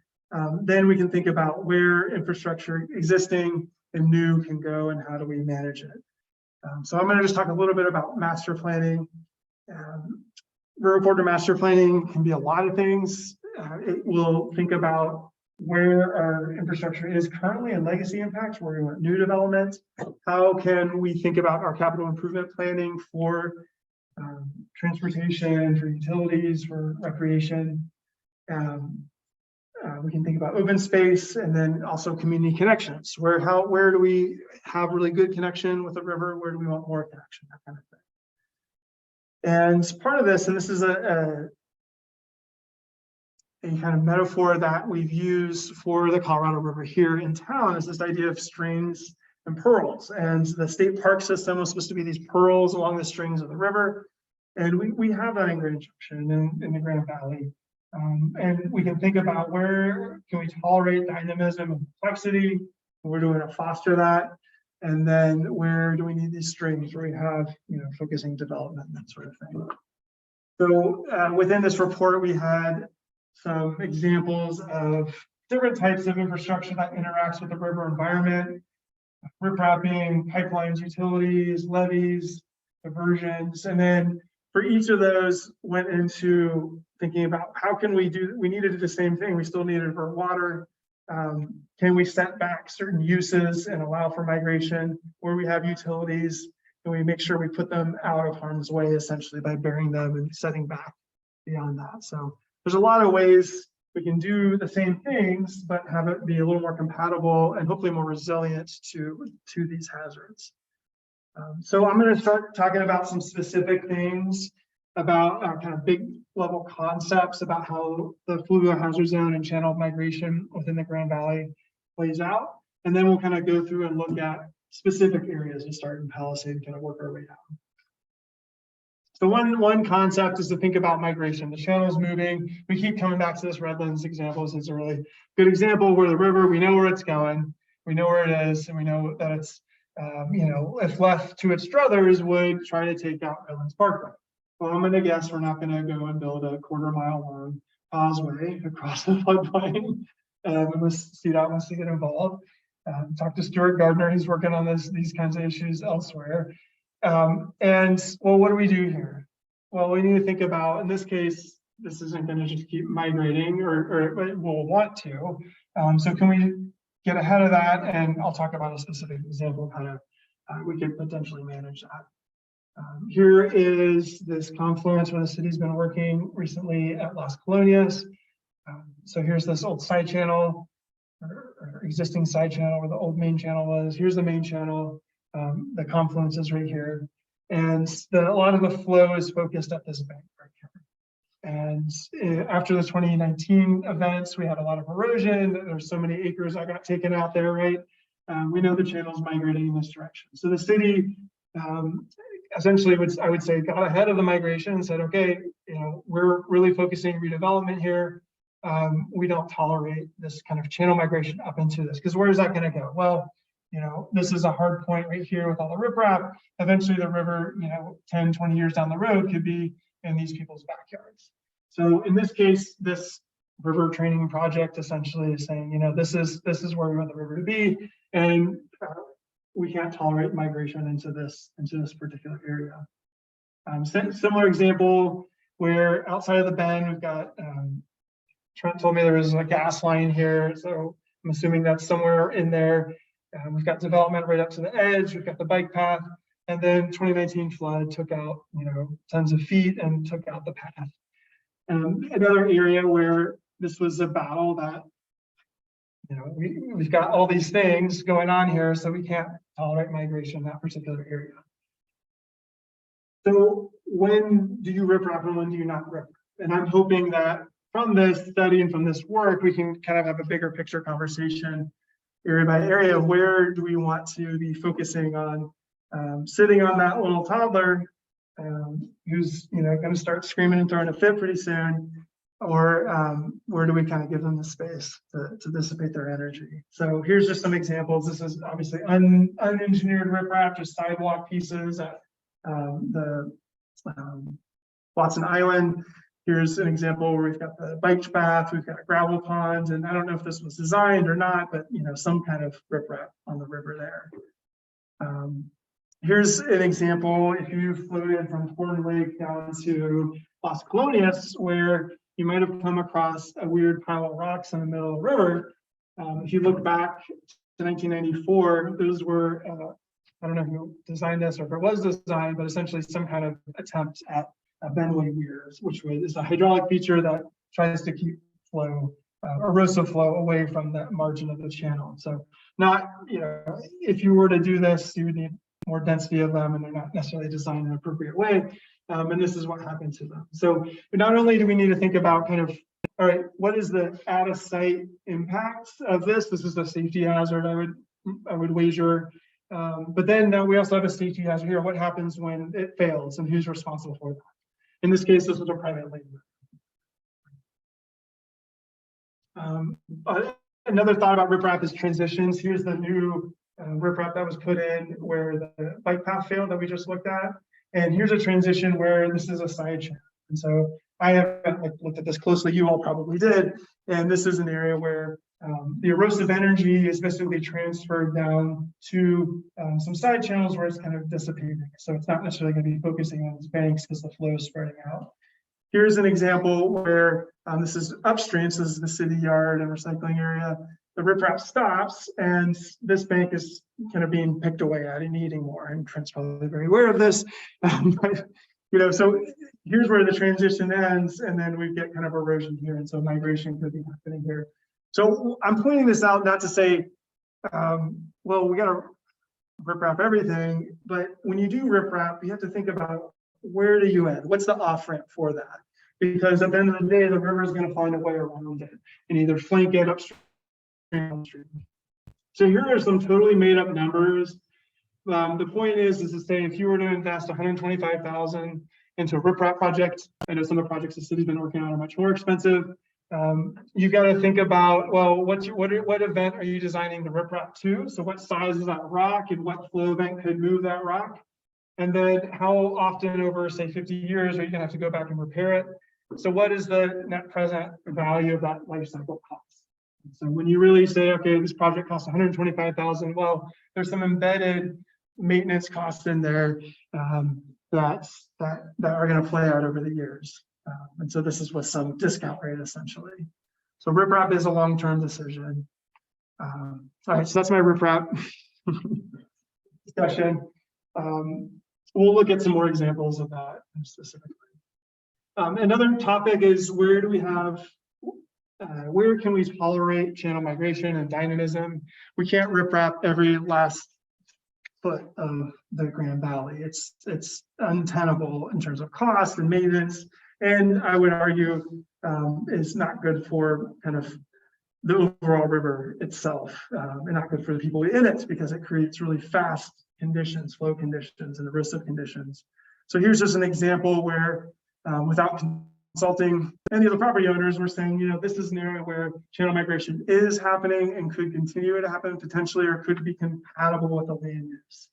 S1: then we can think about where infrastructure existing and new can go and how do we manage it. So I'm going to just talk a little bit about master planning. River corridor master planning can be a lot of things. It will think about where our infrastructure is currently and legacy impacts, where we want new development. How can we think about our capital improvement planning for transportation, for utilities, for recreation? We can think about open space, and then also community connections. Where do we have really good connection with the river? Where do we want more connection? That kind of thing. And part of this, and this is a kind of metaphor that we've used for the Colorado River here in town, is this idea of strings and pearls. And the state park system was supposed to be these pearls along the strings of the river. And we have that in Grand Junction in the Grand Valley. And we can think about where can we tolerate dynamism and complexity, where do we want to foster that, and then where do we need these strings where we have, you know, focusing development and that sort of thing. So within this report, we had some examples of different types of infrastructure that interacts with the river environment, riprapping, pipelines, utilities, levees, diversions, and then for each of those went into thinking about how can we needed to do the same thing. We still needed for water. Can we set back certain uses and allow for migration where we have utilities? Can we make sure we put them out of harm's way essentially by burying them and setting back beyond that? So there's a lot of ways we can do the same things, but have it be a little more compatible and hopefully more resilient to these hazards. So I'm going to start talking about some specific things about kind of big level concepts about how the fluvial hazard zone and channel migration within the Grand Valley plays out. And then we'll kind of go through and look at specific areas and start in Palisade and kind of work our way down. So one concept is to think about migration. The channel is moving. We keep coming back to this Redlands example. It's a really good example where the river, we know where it's going, we know where it is, and we know that it's, if left to its druthers, would try to take out Redlands Parkway. Well, I'm going to guess we're not going to go and build a 1/4 mile long causeway across the floodplain. Unless CDOT wants to get involved. Talk to Stuart Gardner, he's working on these kinds of issues elsewhere. And well, what do we do here? Well, we need to think about, in this case, this isn't going to just keep migrating, or we'll want to. So can we get ahead of that? And I'll talk about a specific example of how we could potentially manage that. Here is this confluence where the city's been working recently at Las Colonias. So here's this old side channel, or existing side channel where the old main channel was. Here's the main channel. The confluence is right here. And a lot of the flow is focused at this bank right here. And after the 2019 events, we had a lot of erosion. There's so many acres that got taken out there, right? We know the channel's migrating in this direction. So the city essentially I would say got ahead of the migration and said, okay, we're really focusing redevelopment here. We don't tolerate this kind of channel migration up into this, because where is that going to go? Well, this is a hard point right here with all the riprap. Eventually the river, 10, 20 years down the road could be in these people's backyards. So in this case, this river training project essentially is saying, this is where we want the river to be, and we can't tolerate migration into this particular area. Similar example where outside of the bend, we've got, Trent told me there was a gas line here, so I'm assuming that's somewhere in there. We've got development right up to the edge, we've got the bike path, and then 2019 flood took out, tons of feet and took out the path. Another area where this was a battle that, we've got all these things going on here, so we can't tolerate migration in that particular area. So when do you riprap and when do you not riprap? And I'm hoping that from this study and from this work, we can kind of have a bigger picture conversation area by area. Where do we want to be focusing on sitting on that little toddler who's going to start screaming and throwing a fit pretty soon, or where do we kind of give them the space to dissipate their energy? So here's just some examples. This is obviously unengineered riprap, just sidewalk pieces at the Watson Island. Here's an example where we've got the bike path, we've got a gravel pond, and I don't know if this was designed or not, but some kind of riprap on the river there. Here's an example, if you floated from Horn Lake down to Las Colonias, where you might have come across a weird pile of rocks in the middle of the river. If you look back to 1994, those were, I don't know who designed this or if it was designed, but essentially some kind of attempt at Benway weirs, which is a hydraulic feature that tries to keep flow, erosive flow away from the margin of the channel. So not, if you were to do this, you would need more density of them, and they're not necessarily designed in an appropriate way. And this is what happened to them. So not only do we need to think about kind of, all right, what is the out of sight impact of this? This is a safety hazard, I would wager. But then we also have a safety hazard here. What happens when it fails and who's responsible for that? In this case, this was a private lane. Another thought about riprap is transitions. Here's the new riprap that was put in where the bike path failed that we just looked at. And here's a transition where this is a side channel. And so I haven't looked at this closely, you all probably did, and this is an area where the erosive energy is basically transferred down to some side channels where it's kind of dissipating. So it's not necessarily going to be focusing on these banks because the flow is spreading out. Here's an example where this is upstream, so this is the city yard and recycling area. The riprap stops, and this bank is kind of being picked away at and eating more. And Trent's probably very aware of this, but so here's where the transition ends, and then we get kind of erosion here, and so migration could be happening here. So I'm pointing this out not to say, well, we got to riprap everything, but when you do riprap, you have to think about where do you end? What's the off ramp for that? Because at the end of the day, the river is going to find a way around it and either flank it upstream. So here are some totally made up numbers. The point is to say, if you were to invest 125,000 into a riprap project, I know some of the projects the city's been working on are much more expensive. You got to think about, well, what event are you designing the riprap to? So what size is that rock, and what flow event could move that rock? And then how often over, say, 50 years are you gonna have to go back and repair it? So what is the net present value of that life cycle cost? So when you really say, okay, this project costs 125,000, well, there's some embedded maintenance costs in there that are going to play out over the years. And so this is with some discount rate essentially. So riprap is a long-term decision. All right, so that's my riprap discussion. We'll look at some more examples of that specifically. Another topic is where can we tolerate channel migration and dynamism? We can't riprap every last foot of the Grand Valley. It's untenable in terms of cost and maintenance, and I would argue is not good for kind of the overall river itself, and not good for the people in it because it creates really fast conditions, flow conditions, and erosive conditions. So here's just an example where without consulting any of the property owners, we're saying, this is an area where channel migration is happening and could continue to happen potentially, or could be compatible with the land use.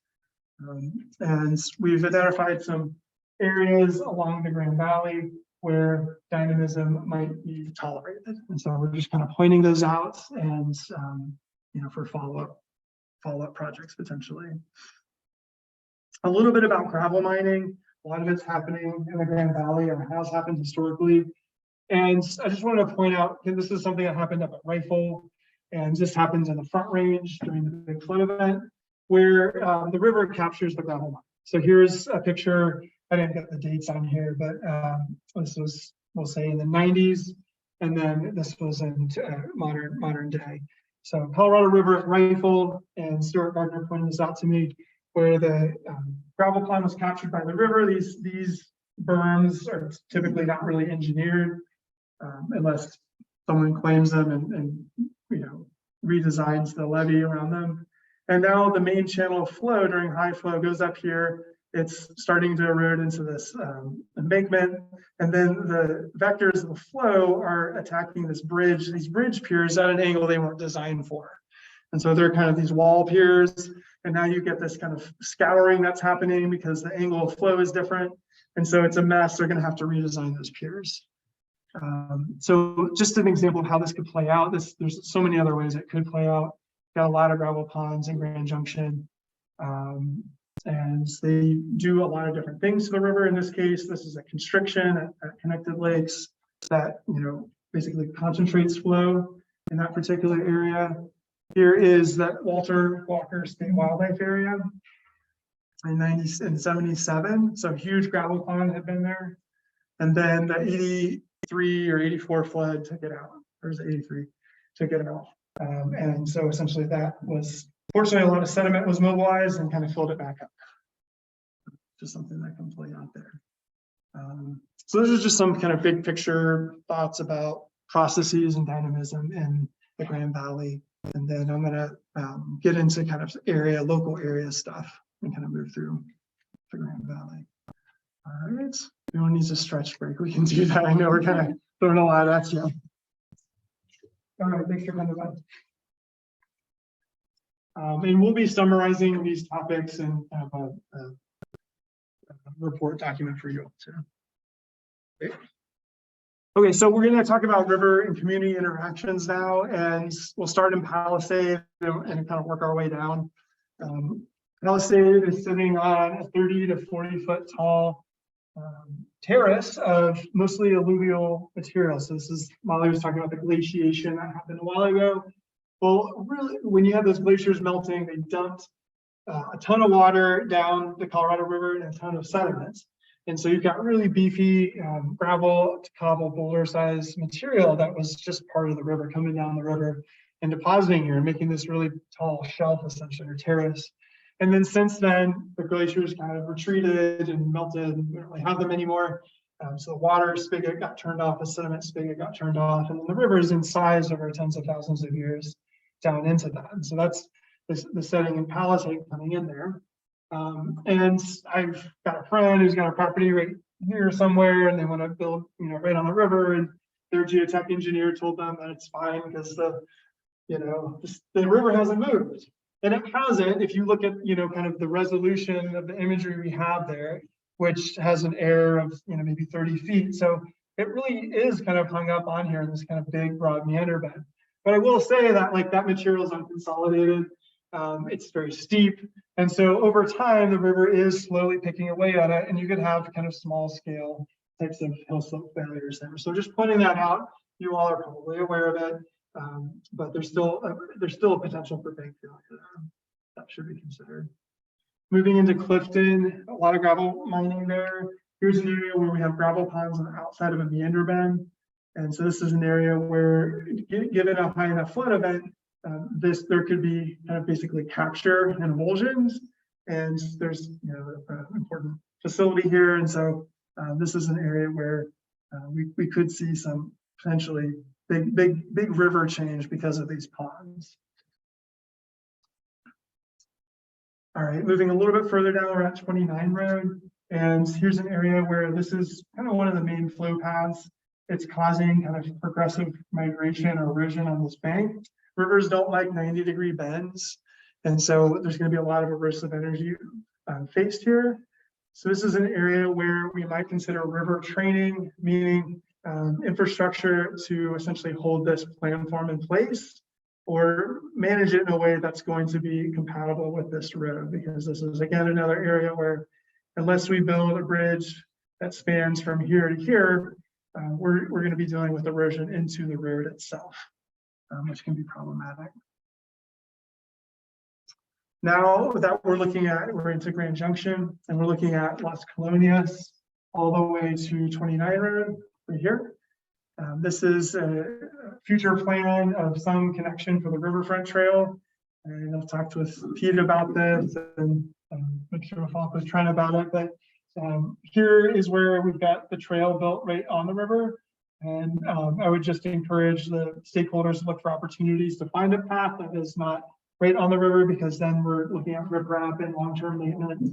S1: And we've identified some areas along the Grand Valley where dynamism might be tolerated. And so we're just kind of pointing those out and, for follow-up projects potentially. A little bit about gravel mining. A lot of it's happening in the Grand Valley, or has happened historically. And I just wanted to point out, this is something that happened up at Rifle, and this happens in the Front Range during the big flood event, where the river captures the gravel mine. So here's a picture. I didn't get the dates on here, but this was, we'll say, in the 90s, and then this was in modern day. So Colorado River at Rifle, and Stuart Gardner pointed this out to me, where the gravel pond was captured by the river. These berms are typically not really engineered unless someone claims them and redesigns the levee around them. And now the main channel of flow during high flow goes up here. It's starting to erode into this embankment, and then the vectors of the flow are attacking these bridge piers at an angle they weren't designed for. And so they're kind of these wall piers, and now you get this kind of scouring that's happening because the angle of flow is different. And so it's a mess. They're going to have to redesign those piers. So just an example of how this could play out. There's so many other ways it could play out. Got a lot of gravel ponds in Grand Junction. And they do a lot of different things to the river. In this case, this is a constriction at Connected Lakes that basically concentrates flow in that particular area. Here is that Walter Walker State Wildlife Area in 77. So huge gravel pond had been there. And then the 83 or 84 flood took it out. Or was it 83? Took it out. And so essentially that was, fortunately, a lot of sediment was mobilized and kind of filled it back up. Just something that can play out there. So those are just some kind of big picture thoughts about processes and dynamism in the Grand Valley. And then I'm gonna get into kind of local area stuff and kind of move through the Grand Valley. All right, if anyone needs a stretch break, we can do that. I know we're kind of throwing a lot at you. All right, thanks for coming by. And we'll be summarizing these topics and have a report document for you all too. Okay, so we're going to talk about river and community interactions now, and we'll start in Palisade and kind of work our way down. Palisade is sitting on a 30 to 40 foot tall terrace of mostly alluvial material. So this is, Molly was talking about the glaciation that happened a while ago. Well, really, when you have those glaciers melting, they dumped a ton of water down the Colorado River and a ton of sediment. And so you've got really beefy gravel to cobble boulder size material that was just part of the river coming down the river and depositing here and making this really tall shelf essentially, or terrace. And then since then, the glaciers kind of retreated and melted, and we don't really have them anymore. So the water spigot got turned off, the sediment spigot got turned off, and then the river is in size over tens of thousands of years down into that. And so that's the setting in Palisade coming in there. And I've got a friend who's got a property right here somewhere, and they want to build, right on the river. And their geotech engineer told them that it's fine because the river hasn't moved, and it hasn't. If you look at, kind of the resolution of the imagery we have there, which has an error of, maybe 30 feet. So it really is kind of hung up on here in this kind of big, broad meander bed. But I will say that that material is unconsolidated. It's very steep. And so over time, the river is slowly picking away at it, and you could have kind of small scale types of hill slope failures there. So just pointing that out, you all are probably aware of it, but there's still a potential for bank failure there. That should be considered. Moving into Clifton, a lot of gravel mining there. Here's an area where we have gravel ponds on the outside of a meander bend. And so this is an area where, given a high enough flood event, there could be kind of basically capture and emulsions, and there's an important facility here, and so this is an area where we could see some potentially big river change because of these ponds. All right, moving a little bit further down, we're at 29 Road, and here's an area where this is kind of one of the main flow paths. It's causing kind of progressive migration or erosion on this bank. Rivers don't like 90-degree bends, and so there's going to be a lot of erosive energy faced here. So this is an area where we might consider river training, meaning infrastructure to essentially hold this planform in place or manage it in a way that's going to be compatible with this road, because this is, again, another area where unless we build a bridge that spans from here to here, we're going to be dealing with erosion into the road itself. Which can be problematic. Now that we're into Grand Junction, and we're looking at Las Colonias all the way to 29 Road right here. This is a future plan of some connection for the Riverfront Trail. And I've talked with Pete about this, and make sure if Falk was trying about it, but here is where we've got the trail built right on the river. And I would just encourage the stakeholders to look for opportunities to find a path that is not right on the river, because then we're looking at riprap and long-term maintenance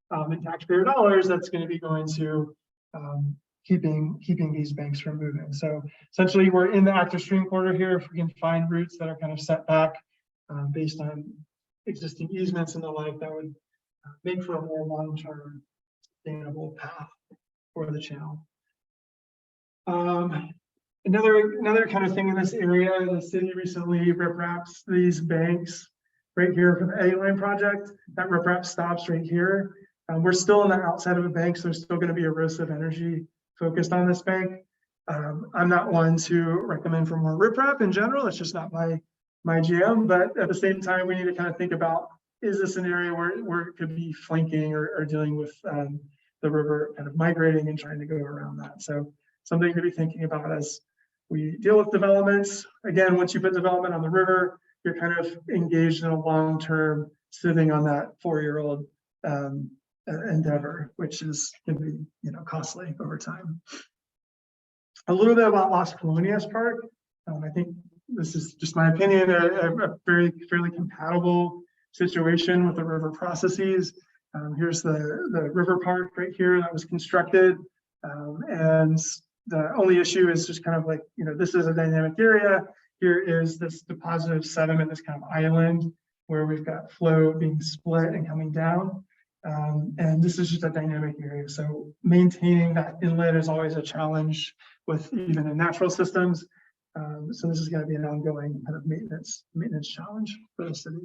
S1: and taxpayer dollars that's going to be going to keeping these banks from moving. So essentially, we're in the active stream corridor here. If we can find routes that are kind of set back based on existing easements and the like, that would make for a more long-term sustainable path for the channel. Another kind of thing in this area, the city recently ripraps these banks right here for the A-line project. That riprap stops right here. We're still on the outside of a bank, so there's still going to be erosive energy focused on this bank. I'm not one to recommend for more riprap in general. It's just not my jam. But at the same time, we need to kind of think about, is this an area where it could be flanking or dealing with the river kind of migrating and trying to go around that. So something to be thinking about as we deal with developments. Again, once you put development on the river, you're kind of engaged in a long-term sitting on that 4-year-old endeavor, which can be costly over time. A little bit about Las Colonias Park. I think this is just my opinion, a fairly compatible situation with the river processes. Here's the river park right here that was constructed, and the only issue is just kind of like, this is a dynamic area. Here is this deposit of sediment, this kind of island where we've got flow being split and coming down. And this is just a dynamic area. So maintaining that inlet is always a challenge with even in natural systems. So this is going to be an ongoing kind of maintenance challenge for the city.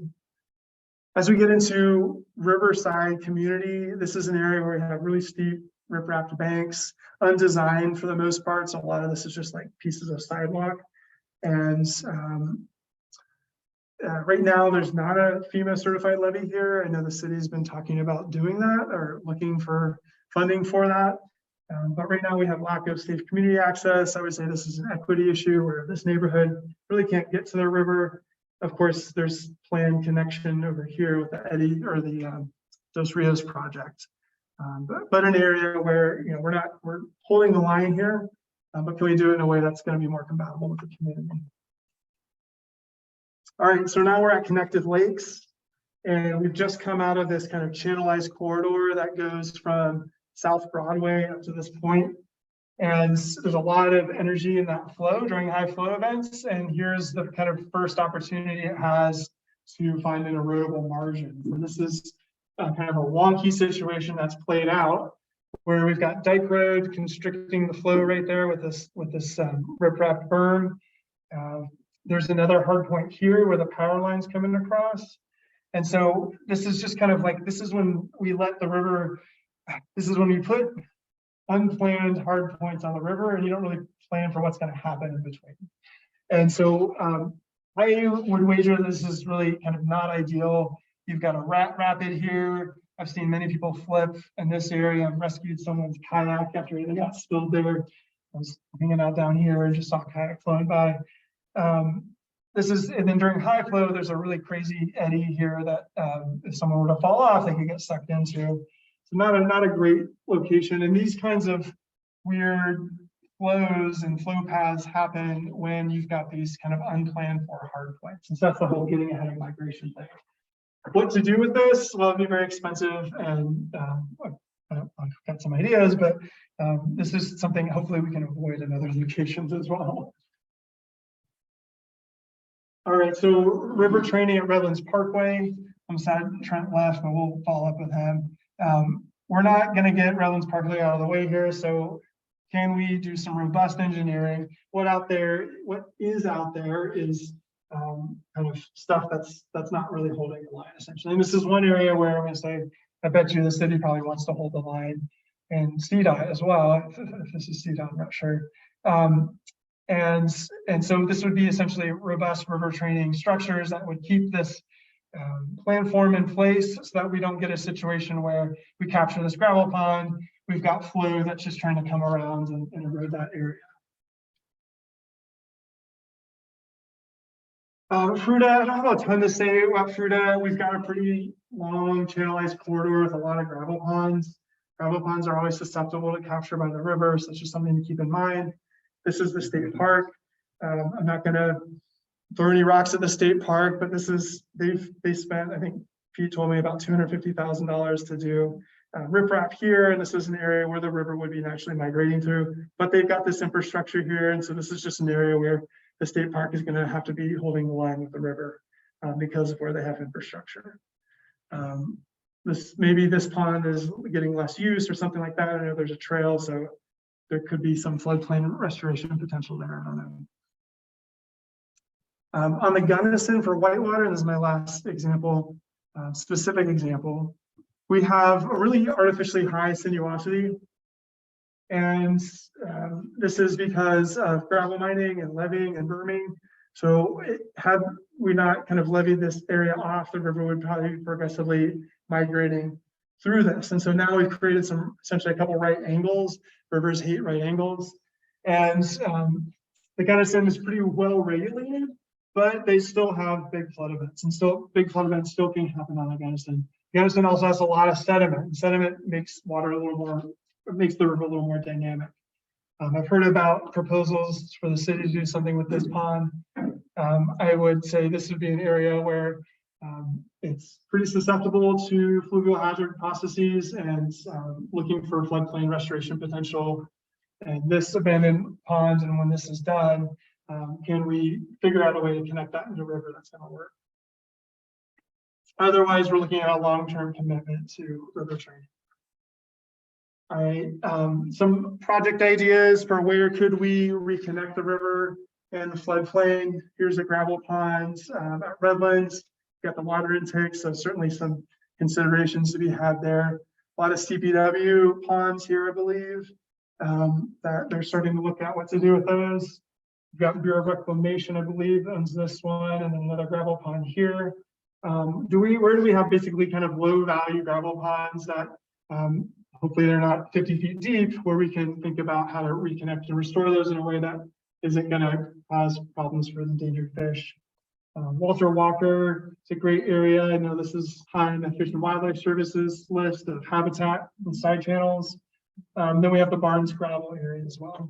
S1: As we get into Riverside community, this is an area where we have really steep riprap banks, undesigned for the most part. So a lot of this is just like pieces of sidewalk. And right now, there's not a FEMA certified levee here. I know the city's been talking about doing that or looking for funding for that. But right now we have lack of safe community access. I would say this is an equity issue where this neighborhood really can't get to the river. Of course, there's planned connection over here with the Eddy or the Dos Rios project. But an area where, you know, we're holding the line here, but can we do it in a way that's going to be more compatible with the community? All right, so now we're at Connected Lakes, and we've just come out of this kind of channelized corridor that goes from South Broadway up to this point. And there's a lot of energy in that flow during high flow events. And here's the kind of first opportunity it has to find an erodible margin. And this is kind of a wonky situation that's played out where we've got dike road constricting the flow right there with this riprap berm. There's another hard point here where the power line's coming across. And so this is just kind of like, this is when we let the river, this is when we put unplanned hard points on the river and you don't really plan for what's going to happen in between. And so I would wager this is really kind of not ideal. You've got a rapid here. I've seen many people flip in this area. I've rescued someone's kayak after they got spilled there. I was hanging out down here and just saw a kayak flowing by. And then during high flow, there's a really crazy eddy here that if someone were to fall off, they could get sucked into. So not a great location. And these kinds of weird flows and flow paths happen when you've got these kind of unplanned for hard points. And so that's the whole getting ahead of migration thing. What to do with this? Well, it'd be very expensive, and I've got some ideas, but this is something hopefully we can avoid in other locations as well. All right, so river training at Redlands Parkway. I'm sad Trent left, but we'll follow up with him. We're not going to get Redlands Parkway out of the way here, so can we do some robust engineering? What is out there is kind of stuff that's not really holding the line, essentially. And this is one area where I'm going to say, I bet you the city probably wants to hold the line, and CDOT as well. If this is CDOT, I'm not sure. And so this would be essentially robust river training structures that would keep this plan form in place so that we don't get a situation where we capture this gravel pond, we've got flow that's just trying to come around and erode that area. Fruta, I don't have a ton to say about Fruta. We've got a pretty long channelized corridor with a lot of gravel ponds. Gravel ponds are always susceptible to capture by the river, so it's just something to keep in mind. This is the state park. I'm not going to throw any rocks at the state park, but this is, they spent, I think Pete told me, about $250,000 to do riprap here. And this is an area where the river would be naturally migrating through, but they've got this infrastructure here. And so this is just an area where the state park is going to have to be holding the line with the river because of where they have infrastructure. Maybe this pond is getting less use or something like that. I know there's a trail, so there could be some floodplain restoration potential there. I don't know. On the Gunnison for whitewater, and this is my last example, specific example, we have a really artificially high sinuosity. And this is because of gravel mining and leveeing and berming. So had we not kind of levied this area off, the river would probably be progressively migrating through this. And so now we've created essentially a couple right angles. Rivers hate right angles. And the Gunnison is pretty well regulated, but they still have big flood events. And still big flood events still can happen on the Gunnison. Gunnison also has a lot of sediment. And sediment makes water a little more, makes the river a little more dynamic. I've heard about proposals for the city to do something with this pond. I would say this would be an area where it's pretty susceptible to fluvial hazard processes and looking for floodplain restoration potential. And this abandoned pond, and when this is done, can we figure out a way to connect that into the river that's going to work? Otherwise, we're looking at a long-term commitment to river training. All right, some project ideas for where could we reconnect the river and the floodplain. Here's a gravel pond at Redlands. Got the water intake, so certainly some considerations to be had there. A lot of CPW ponds here, I believe, that they're starting to look at what to do with those. We've got Bureau of Reclamation, I believe, owns this one, and then another gravel pond here. Where do we have basically kind of low value gravel ponds that hopefully they're not 50 feet deep, where we can think about how to reconnect and restore those in a way that isn't going to cause problems for the endangered fish. Walter Walker, it's a great area. I know this is high in the Fish and Wildlife Services list of habitat and side channels. Then we have the Barnes gravel area as well.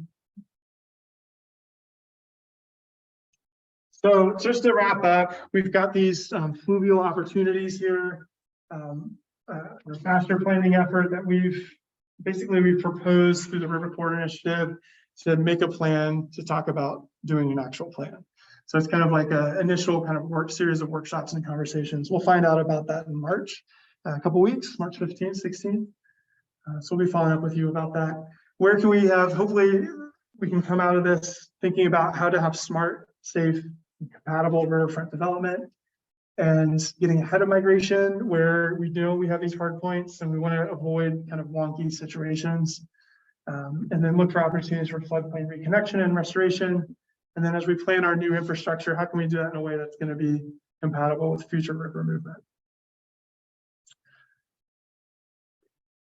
S1: So just to wrap up, we've got these fluvial opportunities here. The master planning effort that we've proposed through the River Corridor Initiative to make a plan to talk about doing an actual plan. So it's kind of like an initial kind of series of workshops and conversations. We'll find out about that in March, a couple weeks, March 15th, 16th. So we'll be following up with you about that. Where can we have, hopefully we can come out of this thinking about how to have smart, safe, and compatible riverfront development and getting ahead of migration where we know we have these hard points and we want to avoid kind of wonky situations. And then look for opportunities for floodplain reconnection and restoration. And then as we plan our new infrastructure, how can we do that in a way that's going to be compatible with future river movement?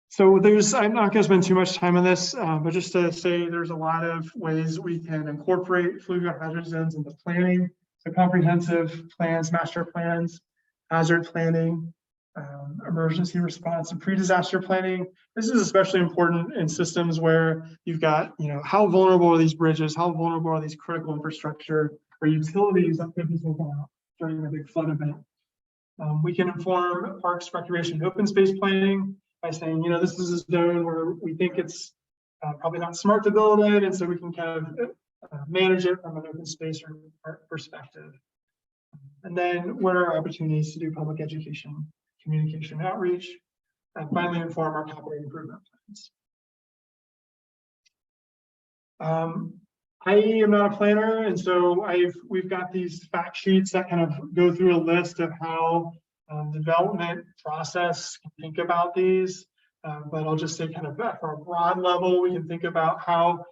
S1: So I'm not going to spend too much time on this, but just to say there's a lot of ways we can incorporate fluvial hazard zones into planning. So comprehensive plans, master plans, hazard planning, emergency response, and pre-disaster planning. This is especially important in systems where you've got, how vulnerable are these bridges? How vulnerable are these critical infrastructure or utilities that could be taken out during a big flood event? We can inform parks, recreation, and open space planning by saying, this is a zone where we think it's probably not smart to build it, and so we can kind of manage it from an open space or park perspective. And then what are opportunities to do public education, communication, outreach, and finally inform our capital improvement plans. I am not a planner, and so we've got these fact sheets that kind of go through a list of how the development process can think about these. But I'll just say kind of for a broad level, we can think about how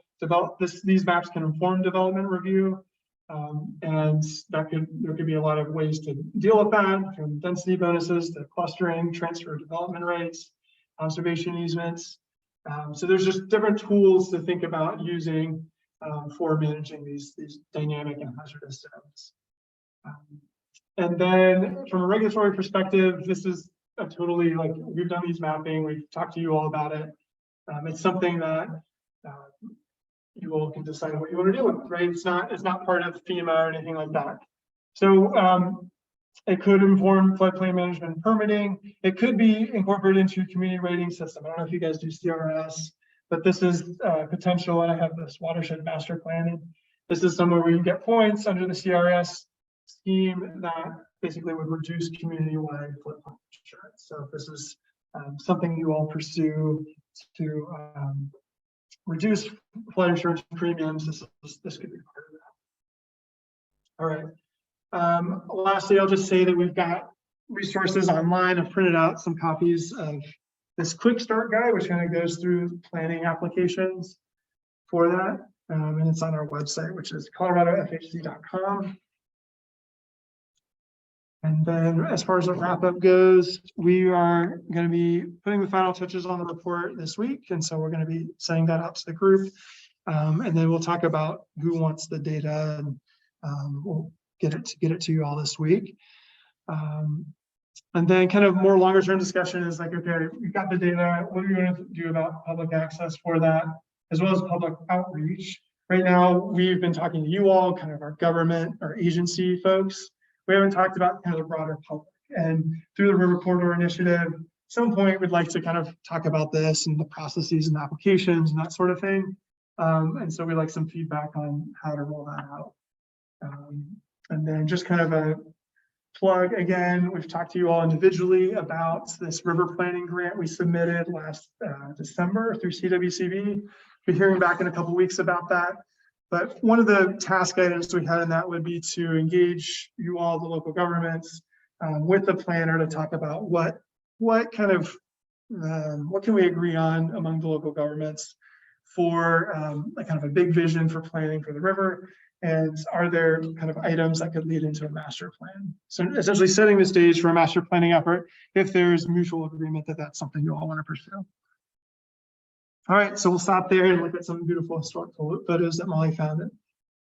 S1: these maps can inform development review. And there could be a lot of ways to deal with that, from density bonuses to clustering, transfer development rates, conservation easements. So there's just different tools to think about using for managing these dynamic and hazardous zones. And then from a regulatory perspective, this is a totally, we've done these mapping, we've talked to you all about it. It's something that you all can decide what you want to do with, right? It's not part of FEMA or anything like that. So it could inform floodplain management and permitting. It could be incorporated into your community rating system. I don't know if you guys do CRS, but this is potential, and I have this watershed master planning. This is somewhere where you get points under the CRS scheme that basically would reduce community-wide floodplain insurance. So if this is something you all pursue to reduce flood insurance premiums, this could be part of that. All right. Lastly, I'll just say that we've got resources online. I've printed out some copies of this quick start guide, which kind of goes through planning applications for that. And it's on our website, which is coloradofhc.com. And then as far as the wrap up goes, we are going to be putting the final touches on the report this week. And so we're going to be sending that out to the group. And then we'll talk about who wants the data, and we'll get it to you all this week. And then kind of more longer term discussion is like, okay, we've got the data. What are we going to do about public access for that, as well as public outreach? Right now, we've been talking to you all, kind of our government, our agency folks. We haven't talked about kind of the broader public. And through the River Corridor Initiative, at some point we'd like to kind of talk about this and the processes and applications and that sort of thing. And so we'd like some feedback on how to roll that out. And then just kind of plug again, we've talked to you all individually about this river planning grant we submitted last December through CWCB. We're hearing back in a couple weeks about that. But one of the task items we had in that would be to engage you all, the local governments, with the planner to talk about what kind of, what can we agree on among the local governments for a kind of a big vision for planning for the river. And are there kind of items that could lead into a master plan? So essentially setting the stage for a master planning effort if there's mutual agreement that that's something you all want to pursue. All right, so we'll stop there and look at some beautiful historical photos that Molly found at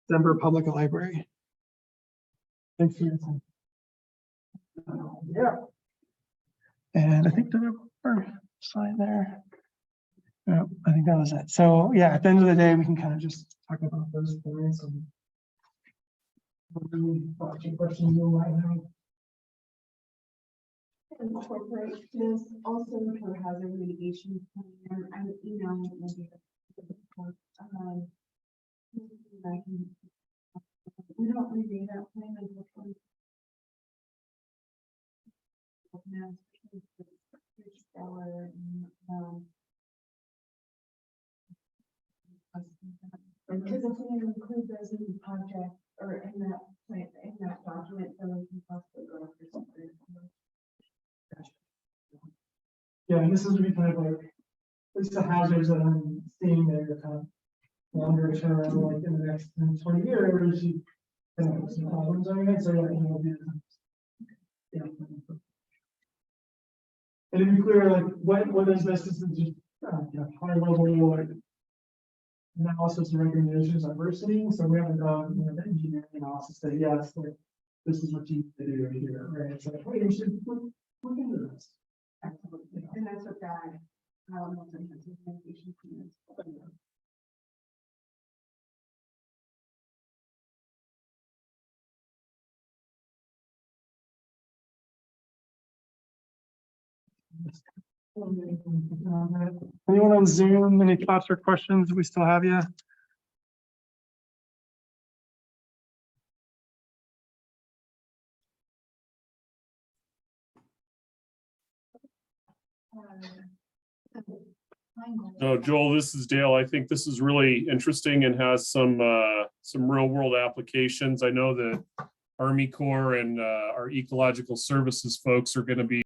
S1: Denver Public Library. Thanks for your time. Yeah. And I think the slide there. No, I think that was it. So yeah, at the end of the day, we can kind of just talk about those things and questions you might have.
S3: Incorporate this also for hazard mitigation plan. I'm emailing it maybe. We don't review that plan until because if we include those in the project or in that plan, in that document, then we can possibly go after something.
S1: Yeah, and this is really kind of like, at least the hazards that I'm seeing there kind of longer term, like in the next 10, 20 years, you kind of have some problems on it. So yeah, you know, yeah. And to be clear, like what is this? This is just high level like analysis and recommendations that we're seeing. So we haven't done the engineering analysis that yes, like this is what you need to do here, right? It's like, hey, you should look into this.
S3: Absolutely. And that's what that mitigation plan is.
S1: Anyone on Zoom, any thoughts or questions? We still have you.
S5: No, Joel, this is Dale. I think this is really interesting and has some real world applications. I know that Army Corps and our ecological services folks are going to be